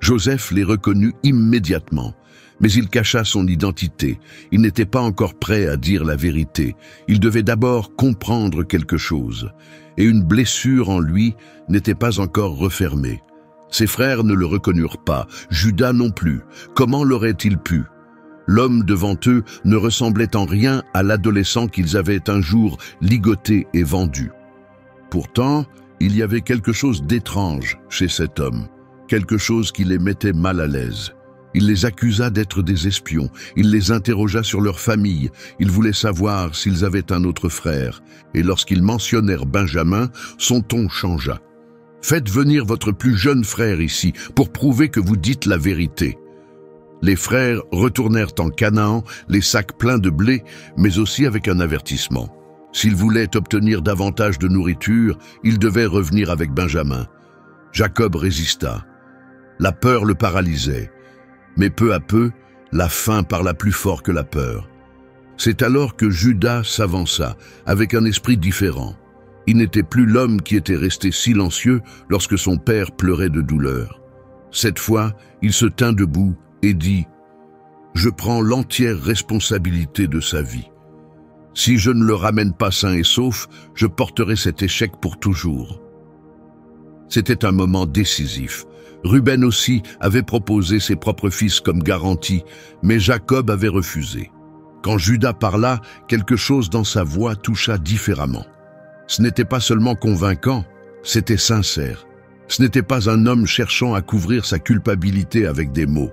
Joseph les reconnut immédiatement. Mais il cacha son identité. Il n'était pas encore prêt à dire la vérité. Il devait d'abord comprendre quelque chose. Et une blessure en lui n'était pas encore refermée. Ses frères ne le reconnurent pas, Juda non plus. Comment l'aurait-il pu? L'homme devant eux ne ressemblait en rien à l'adolescent qu'ils avaient un jour ligoté et vendu. Pourtant, il y avait quelque chose d'étrange chez cet homme, quelque chose qui les mettait mal à l'aise. Il les accusa d'être des espions, il les interrogea sur leur famille, il voulait savoir s'ils avaient un autre frère, et lorsqu'ils mentionnèrent Benjamin, son ton changea. « Faites venir votre plus jeune frère ici, pour prouver que vous dites la vérité. » Les frères retournèrent en Canaan, les sacs pleins de blé, mais aussi avec un avertissement. S'ils voulaient obtenir davantage de nourriture, ils devaient revenir avec Benjamin. Jacob résista. La peur le paralysait. Mais peu à peu, la faim parla plus fort que la peur. C'est alors que Juda s'avança, avec un esprit différent. Il n'était plus l'homme qui était resté silencieux lorsque son père pleurait de douleur. Cette fois, il se tint debout et dit « Je prends l'entière responsabilité de sa vie. Si je ne le ramène pas sain et sauf, je porterai cet échec pour toujours. » C'était un moment décisif. Ruben aussi avait proposé ses propres fils comme garantie, mais Jacob avait refusé. Quand Juda parla, quelque chose dans sa voix toucha différemment. Ce n'était pas seulement convaincant, c'était sincère. Ce n'était pas un homme cherchant à couvrir sa culpabilité avec des mots.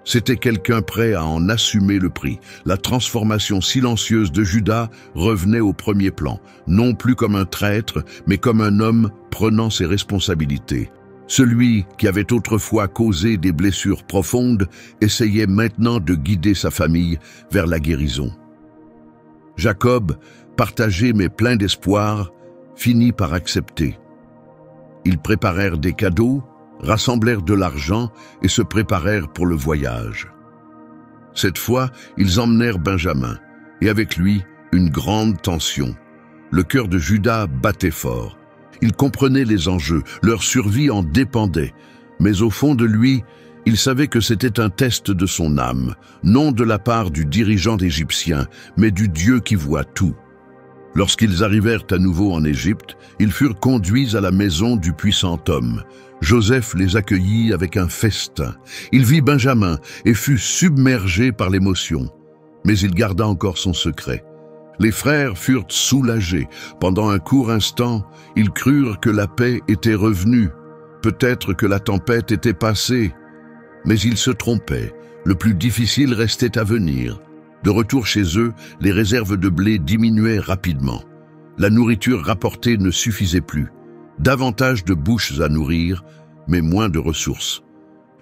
C'était quelqu'un prêt à en assumer le prix. La transformation silencieuse de Juda revenait au premier plan, non plus comme un traître, mais comme un homme prenant ses responsabilités. Celui qui avait autrefois causé des blessures profondes essayait maintenant de guider sa famille vers la guérison. Jacob, partagé mais plein d'espoir, finit par accepter. Ils préparèrent des cadeaux, rassemblèrent de l'argent et se préparèrent pour le voyage. Cette fois, ils emmenèrent Benjamin, et avec lui, une grande tension. Le cœur de Juda battait fort. Il comprenait les enjeux, leur survie en dépendait, mais au fond de lui, il savait que c'était un test de son âme, non de la part du dirigeant égyptien, mais du Dieu qui voit tout. Lorsqu'ils arrivèrent à nouveau en Égypte, ils furent conduits à la maison du puissant homme. Joseph les accueillit avec un festin. Il vit Benjamin et fut submergé par l'émotion. Mais il garda encore son secret. Les frères furent soulagés. Pendant un court instant, ils crurent que la paix était revenue. Peut-être que la tempête était passée. Mais ils se trompaient. Le plus difficile restait à venir. De retour chez eux, les réserves de blé diminuaient rapidement. La nourriture rapportée ne suffisait plus. Davantage de bouches à nourrir, mais moins de ressources.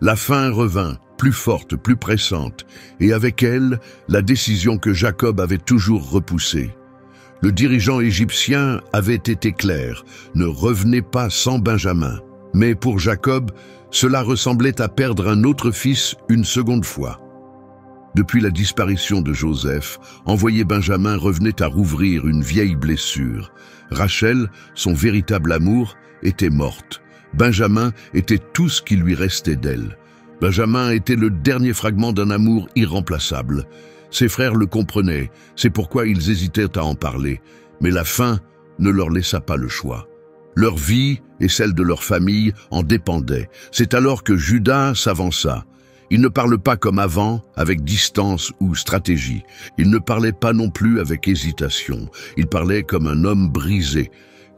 La faim revint, plus forte, plus pressante, et avec elle, la décision que Jacob avait toujours repoussée. Le dirigeant égyptien avait été clair, ne revenez pas sans Benjamin. Mais pour Jacob, cela ressemblait à perdre un autre fils une seconde fois. Depuis la disparition de Joseph, envoyer Benjamin revenait à rouvrir une vieille blessure. Rachel, son véritable amour, était morte. Benjamin était tout ce qui lui restait d'elle. Benjamin était le dernier fragment d'un amour irremplaçable. Ses frères le comprenaient, c'est pourquoi ils hésitaient à en parler. Mais la faim ne leur laissa pas le choix. Leur vie et celle de leur famille en dépendaient. C'est alors que Juda s'avança. Il ne parle pas comme avant, avec distance ou stratégie. Il ne parlait pas non plus avec hésitation. Il parlait comme un homme brisé,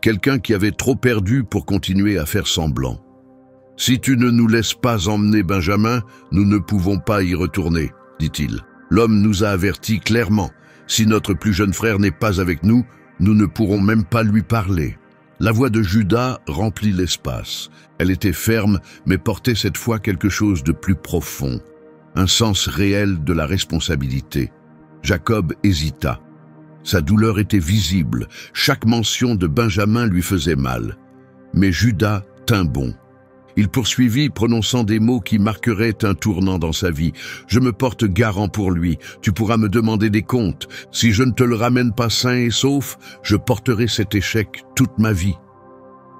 quelqu'un qui avait trop perdu pour continuer à faire semblant. « Si tu ne nous laisses pas emmener Benjamin, nous ne pouvons pas y retourner, » dit-il. L'homme nous a avertis clairement. Si notre plus jeune frère n'est pas avec nous, nous ne pourrons même pas lui parler. La voix de Juda remplit l'espace. Elle était ferme, mais portait cette fois quelque chose de plus profond, un sens réel de la responsabilité. Jacob hésita. Sa douleur était visible, chaque mention de Benjamin lui faisait mal. Mais Juda tint bon. Il poursuivit, prononçant des mots qui marqueraient un tournant dans sa vie. « Je me porte garant pour lui, tu pourras me demander des comptes. Si je ne te le ramène pas sain et sauf, je porterai cet échec toute ma vie. »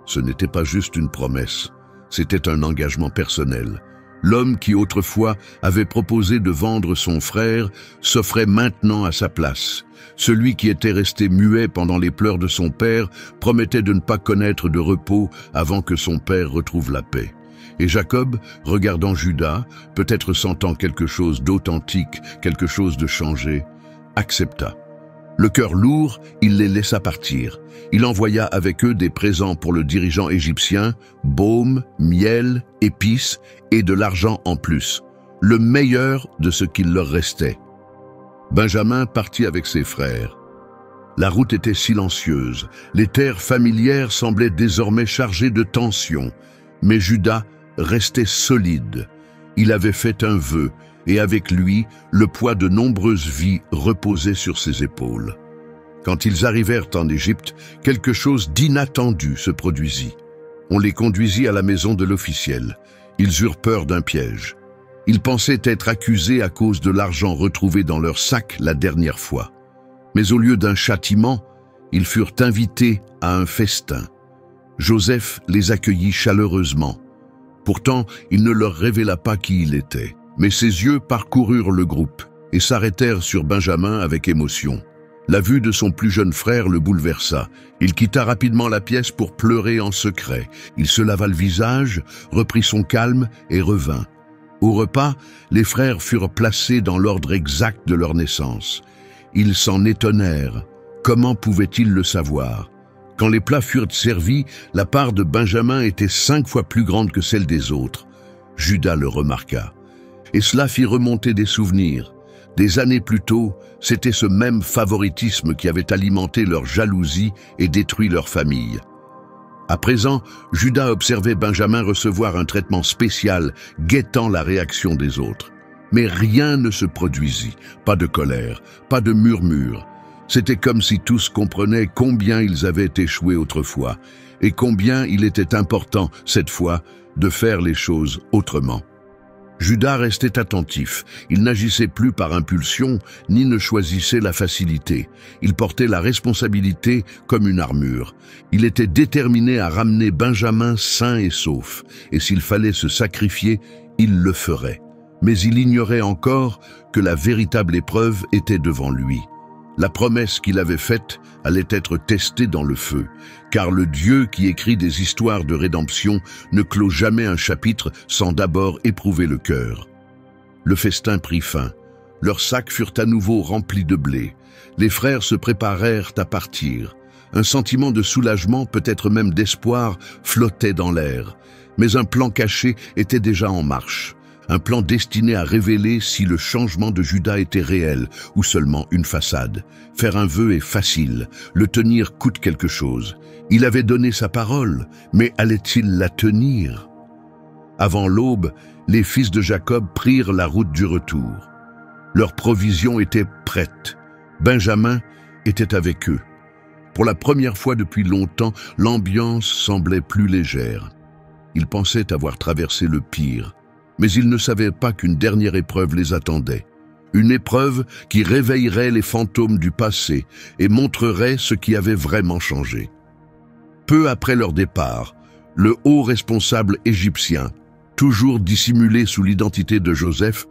Ce n'était pas juste une promesse, c'était un engagement personnel. L'homme qui autrefois avait proposé de vendre son frère s'offrait maintenant à sa place. Celui qui était resté muet pendant les pleurs de son père promettait de ne pas connaître de repos avant que son père retrouve la paix. Et Jacob, regardant Juda, peut-être sentant quelque chose d'authentique, quelque chose de changé, accepta. Le cœur lourd, il les laissa partir. Il envoya avec eux des présents pour le dirigeant égyptien, baume, miel, épices et de l'argent en plus, le meilleur de ce qu'il leur restait. Benjamin partit avec ses frères. La route était silencieuse, les terres familières semblaient désormais chargées de tension, mais Juda restait solide. Il avait fait un vœu, et avec lui, le poids de nombreuses vies reposait sur ses épaules. Quand ils arrivèrent en Égypte, quelque chose d'inattendu se produisit. On les conduisit à la maison de l'officiel. Ils eurent peur d'un piège. Ils pensaient être accusés à cause de l'argent retrouvé dans leur sac la dernière fois. Mais au lieu d'un châtiment, ils furent invités à un festin. Joseph les accueillit chaleureusement. Pourtant, il ne leur révéla pas qui il était. Mais ses yeux parcoururent le groupe et s'arrêtèrent sur Benjamin avec émotion. La vue de son plus jeune frère le bouleversa. Il quitta rapidement la pièce pour pleurer en secret. Il se lava le visage, reprit son calme et revint. Au repas, les frères furent placés dans l'ordre exact de leur naissance. Ils s'en étonnèrent. Comment pouvaient-ils le savoir? Quand les plats furent servis, la part de Benjamin était 5 fois plus grande que celle des autres. Juda le remarqua. Et cela fit remonter des souvenirs. Des années plus tôt, c'était ce même favoritisme qui avait alimenté leur jalousie et détruit leur famille. À présent, Juda observait Benjamin recevoir un traitement spécial, guettant la réaction des autres. Mais rien ne se produisit, pas de colère, pas de murmure. C'était comme si tous comprenaient combien ils avaient échoué autrefois, et combien il était important, cette fois, de faire les choses autrement. Juda restait attentif. Il n'agissait plus par impulsion, ni ne choisissait la facilité. Il portait la responsabilité comme une armure. Il était déterminé à ramener Benjamin sain et sauf, et s'il fallait se sacrifier, il le ferait. Mais il ignorait encore que la véritable épreuve était devant lui. La promesse qu'il avait faite allait être testée dans le feu, car le Dieu qui écrit des histoires de rédemption ne clôt jamais un chapitre sans d'abord éprouver le cœur. Le festin prit fin. Leurs sacs furent à nouveau remplis de blé. Les frères se préparèrent à partir. Un sentiment de soulagement, peut-être même d'espoir, flottait dans l'air. Mais un plan caché était déjà en marche. Un plan destiné à révéler si le changement de Juda était réel ou seulement une façade. Faire un vœu est facile, le tenir coûte quelque chose. Il avait donné sa parole, mais allait-il la tenir? Avant l'aube, les fils de Jacob prirent la route du retour. Leur provision était prête. Benjamin était avec eux. Pour la première fois depuis longtemps, l'ambiance semblait plus légère. Ils pensaient avoir traversé le pire, mais ils ne savaient pas qu'une dernière épreuve les attendait. Une épreuve qui réveillerait les fantômes du passé et montrerait ce qui avait vraiment changé. Peu après leur départ, le haut responsable égyptien, toujours dissimulé sous l'identité de Joseph,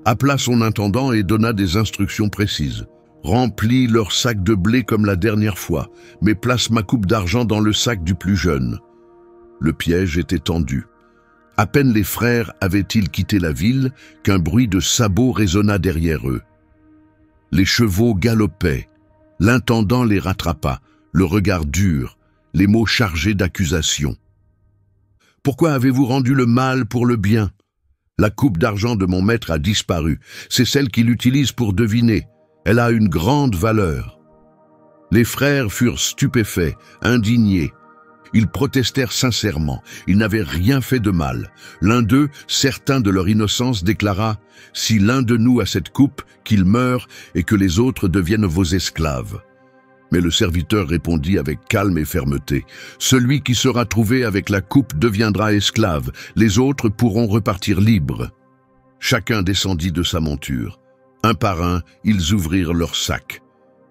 appela son intendant et donna des instructions précises. « Remplis leur sac de blé comme la dernière fois, mais place ma coupe d'argent dans le sac du plus jeune. » Le piège était tendu. À peine les frères avaient-ils quitté la ville qu'un bruit de sabots résonna derrière eux. Les chevaux galopaient. L'intendant les rattrapa, le regard dur, les mots chargés d'accusations. « Pourquoi avez-vous rendu le mal pour le bien ? La coupe d'argent de mon maître a disparu. C'est celle qu'il utilise pour deviner. Elle a une grande valeur. » Les frères furent stupéfaits, indignés. Ils protestèrent sincèrement. Ils n'avaient rien fait de mal. L'un d'eux, certain de leur innocence, déclara « Si l'un de nous a cette coupe, qu'il meure et que les autres deviennent vos esclaves. » Mais le serviteur répondit avec calme et fermeté « Celui qui sera trouvé avec la coupe deviendra esclave. Les autres pourront repartir libres. » Chacun descendit de sa monture. Un par un, ils ouvrirent leurs sacs.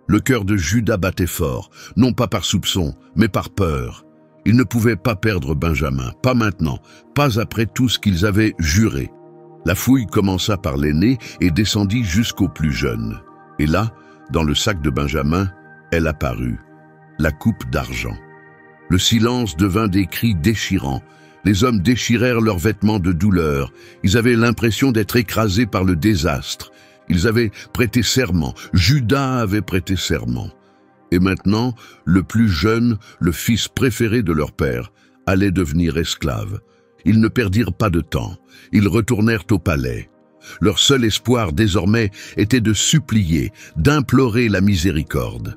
Le cœur de Juda battait fort, non pas par soupçon, mais par peur. Ils ne pouvaient pas perdre Benjamin, pas maintenant, pas après tout ce qu'ils avaient juré. La fouille commença par l'aîné et descendit jusqu'au plus jeune. Et là, dans le sac de Benjamin, elle apparut, la coupe d'argent. Le silence devint des cris déchirants. Les hommes déchirèrent leurs vêtements de douleur. Ils avaient l'impression d'être écrasés par le désastre. Ils avaient prêté serment. Juda avait prêté serment. Et maintenant, le plus jeune, le fils préféré de leur père, allait devenir esclave. Ils ne perdirent pas de temps. Ils retournèrent au palais. Leur seul espoir désormais était de supplier, d'implorer la miséricorde.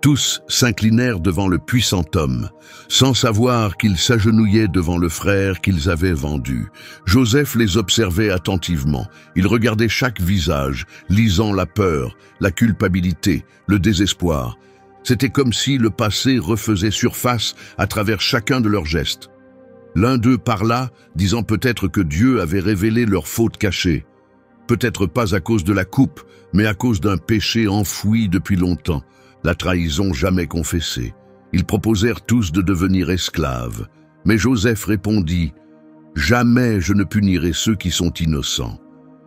Tous s'inclinèrent devant le puissant homme, sans savoir qu'ils s'agenouillaient devant le frère qu'ils avaient vendu. Joseph les observait attentivement. Il regardait chaque visage, lisant la peur, la culpabilité, le désespoir. C'était comme si le passé refaisait surface à travers chacun de leurs gestes. L'un d'eux parla, disant peut-être que Dieu avait révélé leurs fautes cachées. Peut-être pas à cause de la coupe, mais à cause d'un péché enfoui depuis longtemps. La trahison jamais confessée. Ils proposèrent tous de devenir esclaves. Mais Joseph répondit « Jamais je ne punirai ceux qui sont innocents.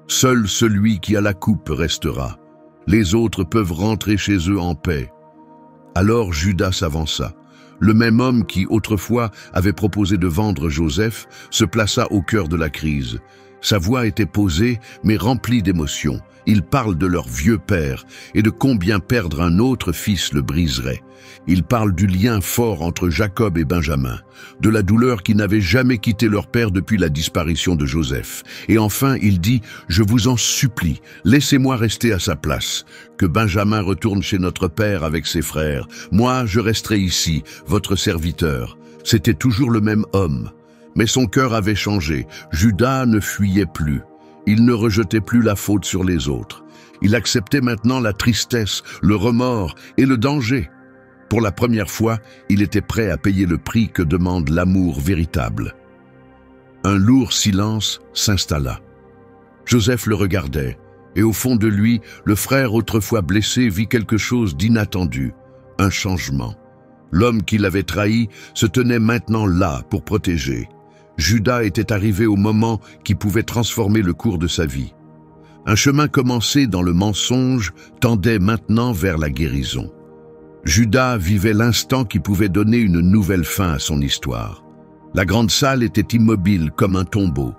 Seul celui qui a la coupe restera. Les autres peuvent rentrer chez eux en paix. » Alors Judas s'avança. Le même homme qui, autrefois, avait proposé de vendre Joseph, se plaça au cœur de la crise. Sa voix était posée, mais remplie d'émotion. Il parle de leur vieux père et de combien perdre un autre fils le briserait. Il parle du lien fort entre Jacob et Benjamin, de la douleur qui n'avait jamais quitté leur père depuis la disparition de Joseph. Et enfin, il dit « Je vous en supplie, laissez-moi rester à sa place. Que Benjamin retourne chez notre père avec ses frères. Moi, je resterai ici, votre serviteur. » C'était toujours le même homme. Mais son cœur avait changé. Judas ne fuyait plus. Il ne rejetait plus la faute sur les autres. Il acceptait maintenant la tristesse, le remords et le danger. Pour la première fois, il était prêt à payer le prix que demande l'amour véritable. Un lourd silence s'installa. Joseph le regardait, et au fond de lui, le frère autrefois blessé vit quelque chose d'inattendu, un changement. L'homme qui l'avait trahi se tenait maintenant là pour protéger. Judas était arrivé au moment qui pouvait transformer le cours de sa vie. Un chemin commencé dans le mensonge tendait maintenant vers la guérison. Judas vivait l'instant qui pouvait donner une nouvelle fin à son histoire. La grande salle était immobile comme un tombeau.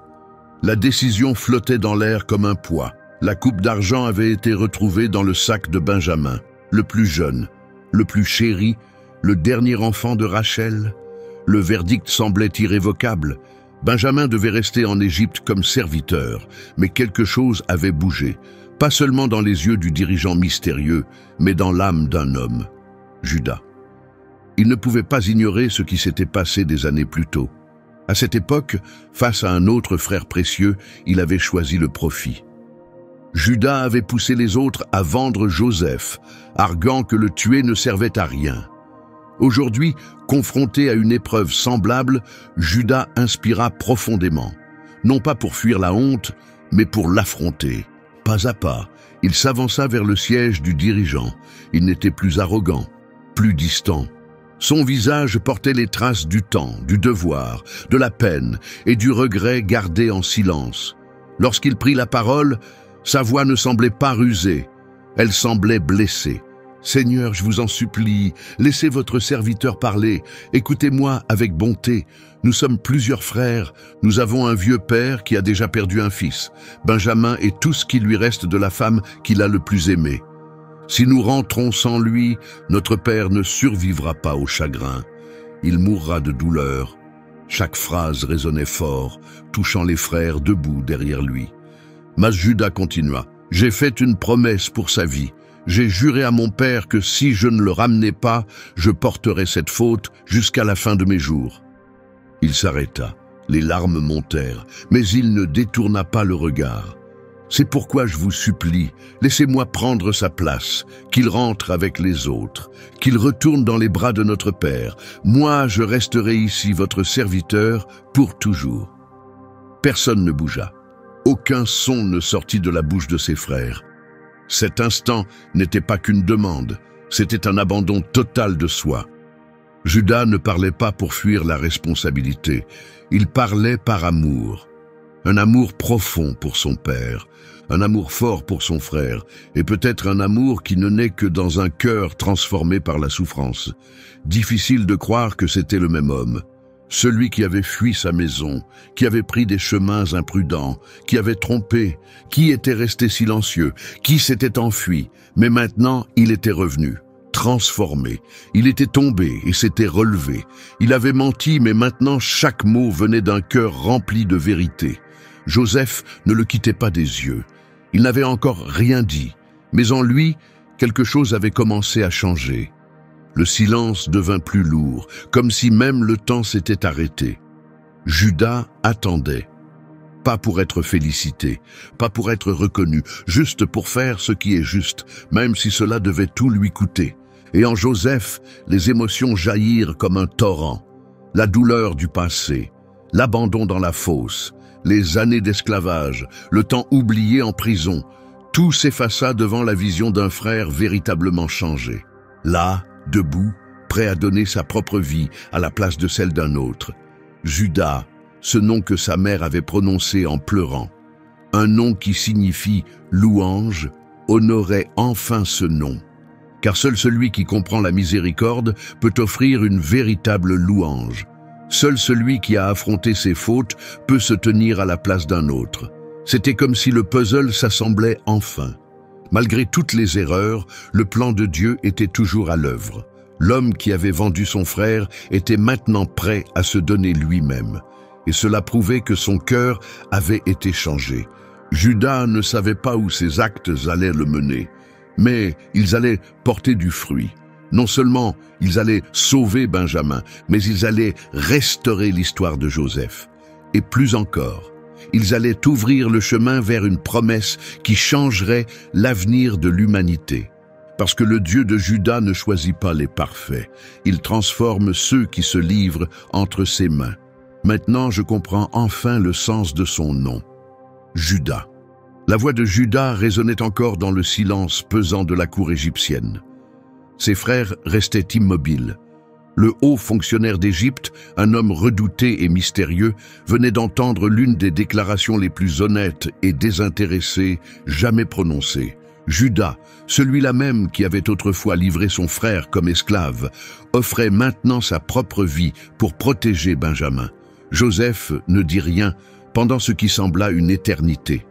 La décision flottait dans l'air comme un poids. La coupe d'argent avait été retrouvée dans le sac de Benjamin, le plus jeune, le plus chéri, le dernier enfant de Rachel. Le verdict semblait irrévocable. Benjamin devait rester en Égypte comme serviteur, mais quelque chose avait bougé, pas seulement dans les yeux du dirigeant mystérieux, mais dans l'âme d'un homme, Judas. Il ne pouvait pas ignorer ce qui s'était passé des années plus tôt. À cette époque, face à un autre frère précieux, il avait choisi le profit. Judas avait poussé les autres à vendre Joseph, arguant que le tuer ne servait à rien. Aujourd'hui, confronté à une épreuve semblable, Judas inspira profondément. Non pas pour fuir la honte, mais pour l'affronter. Pas à pas, il s'avança vers le siège du dirigeant. Il n'était plus arrogant, plus distant. Son visage portait les traces du temps, du devoir, de la peine et du regret gardé en silence. Lorsqu'il prit la parole, sa voix ne semblait pas rusée, elle semblait blessée. « Seigneur, je vous en supplie, laissez votre serviteur parler, écoutez-moi avec bonté. Nous sommes plusieurs frères, nous avons un vieux père qui a déjà perdu un fils. Benjamin est tout ce qui lui reste de la femme qu'il a le plus aimée. Si nous rentrons sans lui, notre père ne survivra pas au chagrin. Il mourra de douleur. » Chaque phrase résonnait fort, touchant les frères debout derrière lui. Mas Judas continua. « J'ai fait une promesse pour sa vie. J'ai juré à mon père que si je ne le ramenais pas, je porterais cette faute jusqu'à la fin de mes jours. » Il s'arrêta. Les larmes montèrent, mais il ne détourna pas le regard. « C'est pourquoi je vous supplie, laissez-moi prendre sa place, qu'il rentre avec les autres, qu'il retourne dans les bras de notre Père. Moi, je resterai ici votre serviteur pour toujours. » Personne ne bougea. Aucun son ne sortit de la bouche de ses frères. Cet instant n'était pas qu'une demande, c'était un abandon total de soi. Judas ne parlait pas pour fuir la responsabilité, il parlait par amour. Un amour profond pour son père, un amour fort pour son frère, et peut-être un amour qui ne naît que dans un cœur transformé par la souffrance. Difficile de croire que c'était le même homme. Celui qui avait fui sa maison, qui avait pris des chemins imprudents, qui avait trompé, qui était resté silencieux, qui s'était enfui, mais maintenant il était revenu, transformé. Il était tombé et s'était relevé. Il avait menti, mais maintenant chaque mot venait d'un cœur rempli de vérité. Joseph ne le quittait pas des yeux. Il n'avait encore rien dit, mais en lui, quelque chose avait commencé à changer. Le silence devint plus lourd, comme si même le temps s'était arrêté. Judas attendait. Pas pour être félicité, pas pour être reconnu, juste pour faire ce qui est juste, même si cela devait tout lui coûter. Et en Joseph, les émotions jaillirent comme un torrent. La douleur du passé, l'abandon dans la fosse, les années d'esclavage, le temps oublié en prison, tout s'effaça devant la vision d'un frère véritablement changé. Là, debout, prêt à donner sa propre vie à la place de celle d'un autre. Judas, ce nom que sa mère avait prononcé en pleurant. Un nom qui signifie louange, honorait enfin ce nom. Car seul celui qui comprend la miséricorde peut offrir une véritable louange. Seul celui qui a affronté ses fautes peut se tenir à la place d'un autre. C'était comme si le puzzle s'assemblait enfin. Malgré toutes les erreurs, le plan de Dieu était toujours à l'œuvre. L'homme qui avait vendu son frère était maintenant prêt à se donner lui-même. Et cela prouvait que son cœur avait été changé. Judas ne savait pas où ses actes allaient le mener, mais ils allaient porter du fruit. Non seulement ils allaient sauver Benjamin, mais ils allaient restaurer l'histoire de Joseph. Et plus encore, ils allaient ouvrir le chemin vers une promesse qui changerait l'avenir de l'humanité. Parce que le Dieu de Judas ne choisit pas les parfaits, il transforme ceux qui se livrent entre ses mains. Maintenant, je comprends enfin le sens de son nom. Judas. La voix de Judas résonnait encore dans le silence pesant de la cour égyptienne. Ses frères restaient immobiles. Le haut fonctionnaire d'Égypte, un homme redouté et mystérieux, venait d'entendre l'une des déclarations les plus honnêtes et désintéressées jamais prononcées. Judas, celui-là même qui avait autrefois livré son frère comme esclave, offrait maintenant sa propre vie pour protéger Benjamin. Joseph ne dit rien pendant ce qui sembla une éternité.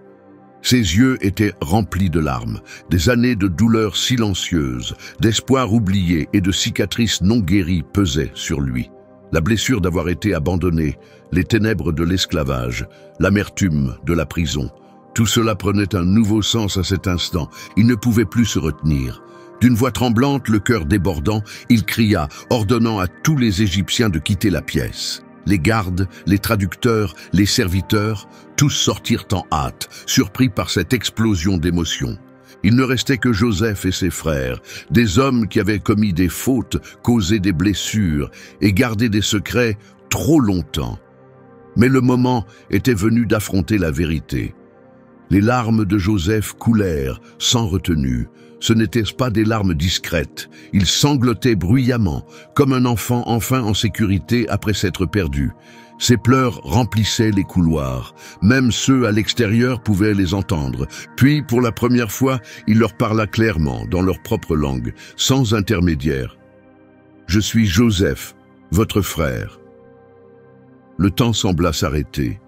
Ses yeux étaient remplis de larmes, des années de douleurs silencieuses, d'espoirs oubliés et de cicatrices non guéries pesaient sur lui. La blessure d'avoir été abandonné, les ténèbres de l'esclavage, l'amertume de la prison, tout cela prenait un nouveau sens à cet instant. Il ne pouvait plus se retenir. D'une voix tremblante, le cœur débordant, il cria, ordonnant à tous les Égyptiens de quitter la pièce. Les gardes, les traducteurs, les serviteurs, tous sortirent en hâte, surpris par cette explosion d'émotions. Il ne restait que Joseph et ses frères, des hommes qui avaient commis des fautes, causé des blessures et gardé des secrets trop longtemps. Mais le moment était venu d'affronter la vérité. Les larmes de Joseph coulèrent sans retenue. Ce n'étaient pas des larmes discrètes. Il sanglotait bruyamment, comme un enfant enfin en sécurité après s'être perdu. Ses pleurs remplissaient les couloirs. Même ceux à l'extérieur pouvaient les entendre. Puis, pour la première fois, il leur parla clairement, dans leur propre langue, sans intermédiaire. « Je suis Joseph, votre frère. » Le temps sembla s'arrêter.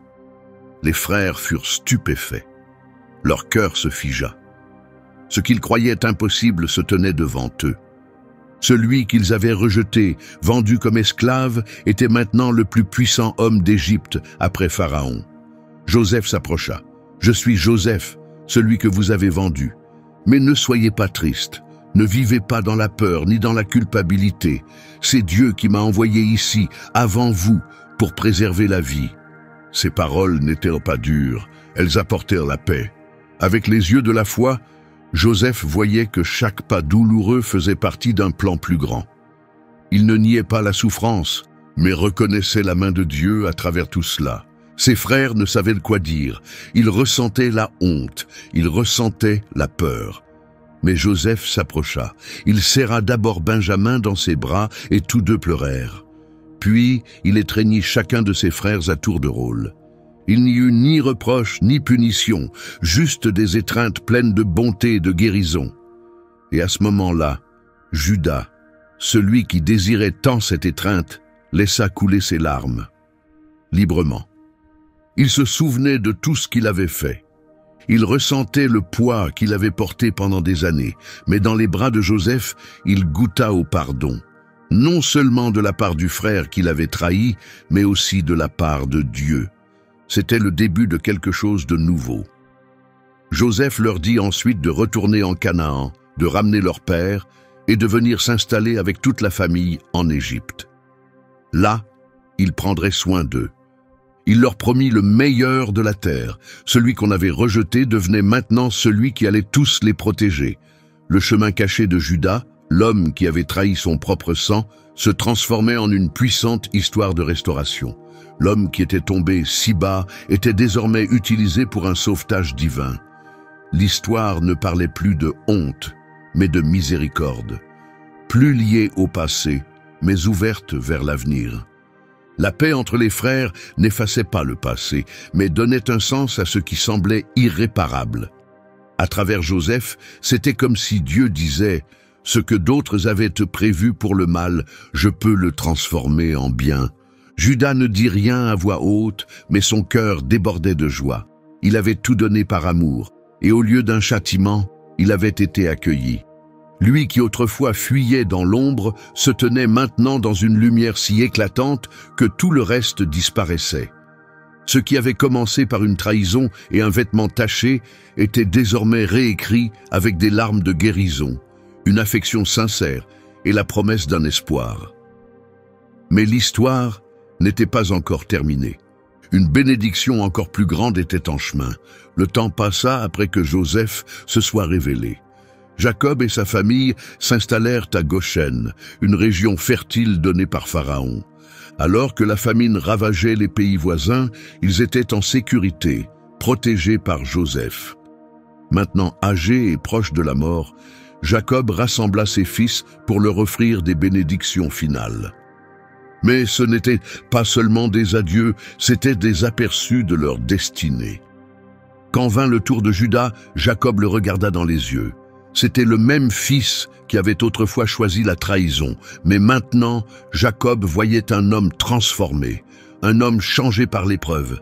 Les frères furent stupéfaits. Leur cœur se figea. Ce qu'ils croyaient impossible se tenait devant eux. Celui qu'ils avaient rejeté, vendu comme esclave, était maintenant le plus puissant homme d'Égypte après Pharaon. Joseph s'approcha. « Je suis Joseph, celui que vous avez vendu. Mais ne soyez pas triste. Ne vivez pas dans la peur ni dans la culpabilité. C'est Dieu qui m'a envoyé ici, avant vous, pour préserver la vie. » Ces paroles n'étaient pas dures, elles apportèrent la paix. Avec les yeux de la foi, Joseph voyait que chaque pas douloureux faisait partie d'un plan plus grand. Il ne niait pas la souffrance, mais reconnaissait la main de Dieu à travers tout cela. Ses frères ne savaient quoi dire. Ils ressentaient la honte, ils ressentaient la peur. Mais Joseph s'approcha. Il serra d'abord Benjamin dans ses bras et tous deux pleurèrent. Puis il étreignit chacun de ses frères à tour de rôle. Il n'y eut ni reproche ni punition, juste des étreintes pleines de bonté et de guérison. Et à ce moment-là, Judas, celui qui désirait tant cette étreinte, laissa couler ses larmes, librement. Il se souvenait de tout ce qu'il avait fait. Il ressentait le poids qu'il avait porté pendant des années, mais dans les bras de Joseph, il goûta au pardon, non seulement de la part du frère qu'il avait trahi, mais aussi de la part de Dieu. C'était le début de quelque chose de nouveau. Joseph leur dit ensuite de retourner en Canaan, de ramener leur père et de venir s'installer avec toute la famille en Égypte. Là, il prendrait soin d'eux. Il leur promit le meilleur de la terre. Celui qu'on avait rejeté devenait maintenant celui qui allait tous les protéger. Le chemin caché de Judas, l'homme qui avait trahi son propre sang, se transformait en une puissante histoire de restauration. L'homme qui était tombé si bas était désormais utilisé pour un sauvetage divin. L'histoire ne parlait plus de honte, mais de miséricorde. Plus liée au passé, mais ouverte vers l'avenir. La paix entre les frères n'effaçait pas le passé, mais donnait un sens à ce qui semblait irréparable. À travers Joseph, c'était comme si Dieu disait « Ce que d'autres avaient prévu pour le mal, je peux le transformer en bien. » Judas ne dit rien à voix haute, mais son cœur débordait de joie. Il avait tout donné par amour, et au lieu d'un châtiment, il avait été accueilli. Lui qui autrefois fuyait dans l'ombre, se tenait maintenant dans une lumière si éclatante que tout le reste disparaissait. Ce qui avait commencé par une trahison et un vêtement taché était désormais réécrit avec des larmes de guérison, une affection sincère et la promesse d'un espoir. Mais l'histoire n'était pas encore terminée. Une bénédiction encore plus grande était en chemin. Le temps passa après que Joseph se soit révélé. Jacob et sa famille s'installèrent à Goshen, une région fertile donnée par Pharaon. Alors que la famine ravageait les pays voisins, ils étaient en sécurité, protégés par Joseph. Maintenant âgé et proche de la mort, Jacob rassembla ses fils pour leur offrir des bénédictions finales. Mais ce n'était pas seulement des adieux, c'étaient des aperçus de leur destinée. Quand vint le tour de Judas, Jacob le regarda dans les yeux. C'était le même fils qui avait autrefois choisi la trahison, mais maintenant, Jacob voyait un homme transformé, un homme changé par l'épreuve.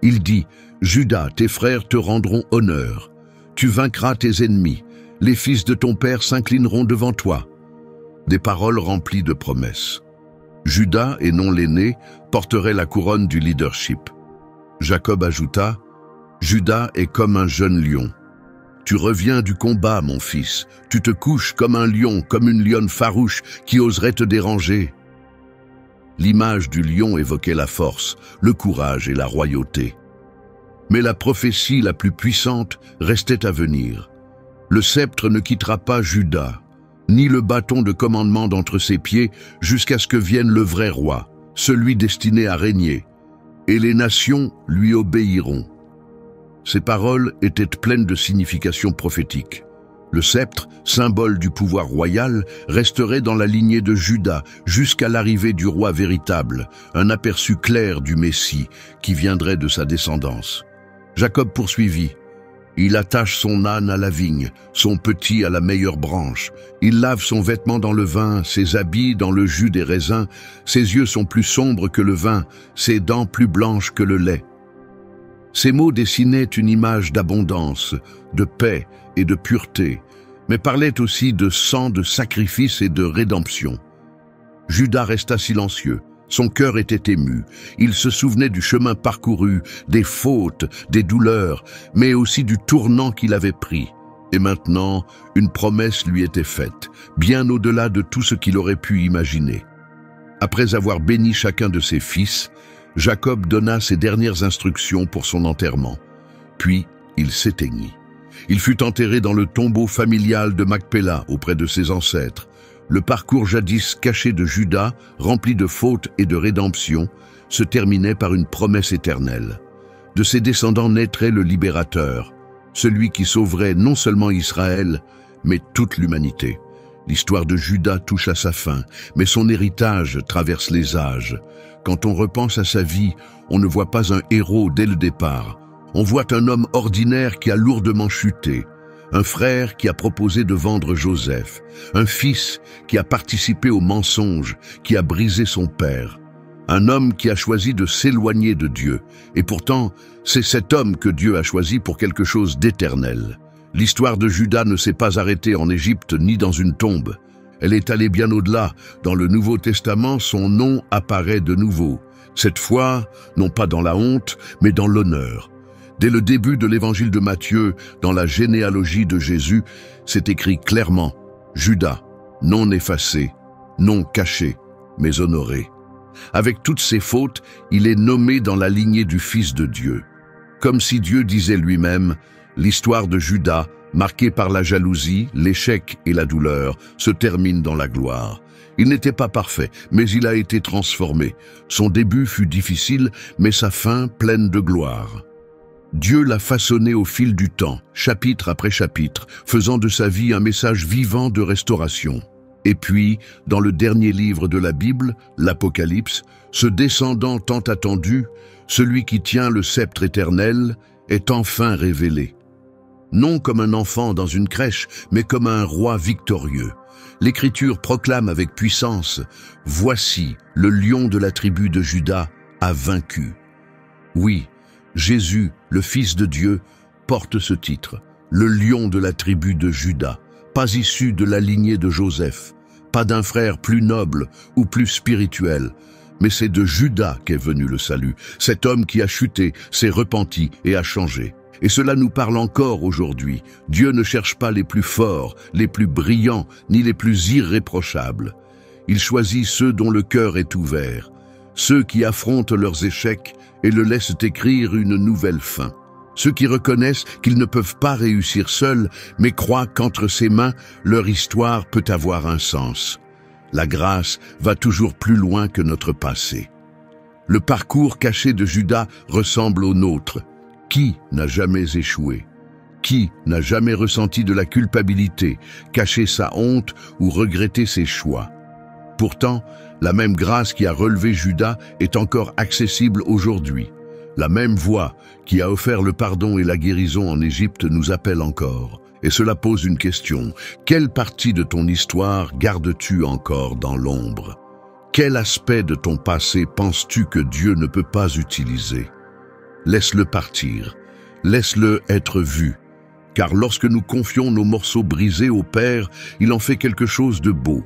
Il dit, « Judas, tes frères te rendront honneur. Tu vaincras tes ennemis. Les fils de ton père s'inclineront devant toi. » Des paroles remplies de promesses. Judas, et non l'aîné, porterait la couronne du leadership. Jacob ajouta, « Judas est comme un jeune lion. Tu reviens du combat, mon fils. Tu te couches comme un lion, comme une lionne farouche qui oserait te déranger. » L'image du lion évoquait la force, le courage et la royauté. Mais la prophétie la plus puissante restait à venir. Le sceptre ne quittera pas Juda, ni le bâton de commandement d'entre ses pieds, jusqu'à ce que vienne le vrai roi, celui destiné à régner, et les nations lui obéiront. » Ces paroles étaient pleines de signification prophétique. Le sceptre, symbole du pouvoir royal, resterait dans la lignée de Juda jusqu'à l'arrivée du roi véritable, un aperçu clair du Messie qui viendrait de sa descendance. Jacob poursuivit. Il attache son âne à la vigne, son petit à la meilleure branche. Il lave son vêtement dans le vin, ses habits dans le jus des raisins. Ses yeux sont plus sombres que le vin, ses dents plus blanches que le lait. Ces mots dessinaient une image d'abondance, de paix et de pureté, mais parlaient aussi de sang, de sacrifice et de rédemption. Juda resta silencieux. Son cœur était ému. Il se souvenait du chemin parcouru, des fautes, des douleurs, mais aussi du tournant qu'il avait pris. Et maintenant, une promesse lui était faite, bien au-delà de tout ce qu'il aurait pu imaginer. Après avoir béni chacun de ses fils, Jacob donna ses dernières instructions pour son enterrement. Puis, il s'éteignit. Il fut enterré dans le tombeau familial de Macpéla auprès de ses ancêtres. Le parcours jadis caché de Juda, rempli de fautes et de rédemption, se terminait par une promesse éternelle. De ses descendants naîtrait le libérateur, celui qui sauverait non seulement Israël, mais toute l'humanité. L'histoire de Juda touche à sa fin, mais son héritage traverse les âges. Quand on repense à sa vie, on ne voit pas un héros dès le départ. On voit un homme ordinaire qui a lourdement chuté, un frère qui a proposé de vendre Joseph, un fils qui a participé au mensonge, qui a brisé son père, un homme qui a choisi de s'éloigner de Dieu. Et pourtant, c'est cet homme que Dieu a choisi pour quelque chose d'éternel. L'histoire de Juda ne s'est pas arrêtée en Égypte ni dans une tombe. Elle est allée bien au-delà. Dans le Nouveau Testament, son nom apparaît de nouveau. Cette fois, non pas dans la honte, mais dans l'honneur. Dès le début de l'évangile de Matthieu, dans la généalogie de Jésus, c'est écrit clairement « Juda, non effacé, non caché, mais honoré ». Avec toutes ses fautes, il est nommé dans la lignée du Fils de Dieu. Comme si Dieu disait lui-même, l'histoire de Juda, marquée par la jalousie, l'échec et la douleur, se termine dans la gloire. Il n'était pas parfait, mais il a été transformé. Son début fut difficile, mais sa fin pleine de gloire. Dieu l'a façonné au fil du temps, chapitre après chapitre, faisant de sa vie un message vivant de restauration. Et puis, dans le dernier livre de la Bible, l'Apocalypse, ce descendant tant attendu, celui qui tient le sceptre éternel, est enfin révélé. Non comme un enfant dans une crèche, mais comme un roi victorieux. L'Écriture proclame avec puissance « Voici, le lion de la tribu de Juda a vaincu ». Oui, Jésus, le Fils de Dieu, porte ce titre, le lion de la tribu de Juda, pas issu de la lignée de Joseph, pas d'un frère plus noble ou plus spirituel, mais c'est de Juda qu'est venu le salut, cet homme qui a chuté, s'est repenti et a changé. Et cela nous parle encore aujourd'hui. Dieu ne cherche pas les plus forts, les plus brillants, ni les plus irréprochables. Il choisit ceux dont le cœur est ouvert, ceux qui affrontent leurs échecs et le laissent écrire une nouvelle fin. Ceux qui reconnaissent qu'ils ne peuvent pas réussir seuls, mais croient qu'entre ses mains, leur histoire peut avoir un sens. La grâce va toujours plus loin que notre passé. Le parcours caché de Juda ressemble au nôtre. Qui n'a jamais échoué? Qui n'a jamais ressenti de la culpabilité, caché sa honte ou regretté ses choix? Pourtant, la même grâce qui a relevé Juda est encore accessible aujourd'hui. La même voie qui a offert le pardon et la guérison en Égypte nous appelle encore. Et cela pose une question. Quelle partie de ton histoire gardes-tu encore dans l'ombre? Quel aspect de ton passé penses-tu que Dieu ne peut pas utiliser? Laisse-le partir. Laisse-le être vu. Car lorsque nous confions nos morceaux brisés au Père, il en fait quelque chose de beau.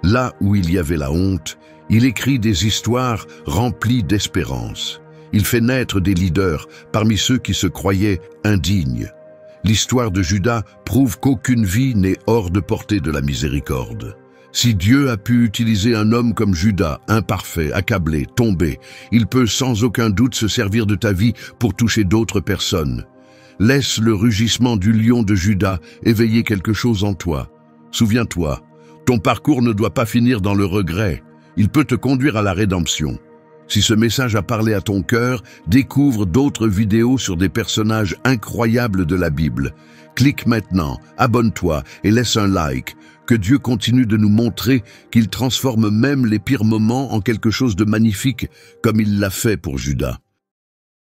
Là où il y avait la honte, il écrit des histoires remplies d'espérance. Il fait naître des leaders parmi ceux qui se croyaient indignes. L'histoire de Juda prouve qu'aucune vie n'est hors de portée de la miséricorde. Si Dieu a pu utiliser un homme comme Juda, imparfait, accablé, tombé, il peut sans aucun doute se servir de ta vie pour toucher d'autres personnes. Laisse le rugissement du lion de Juda éveiller quelque chose en toi. Souviens-toi, ton parcours ne doit pas finir dans le regret. Il peut te conduire à la rédemption. Si ce message a parlé à ton cœur, découvre d'autres vidéos sur des personnages incroyables de la Bible. Clique maintenant, abonne-toi et laisse un like. Que Dieu continue de nous montrer qu'il transforme même les pires moments en quelque chose de magnifique, comme il l'a fait pour Juda.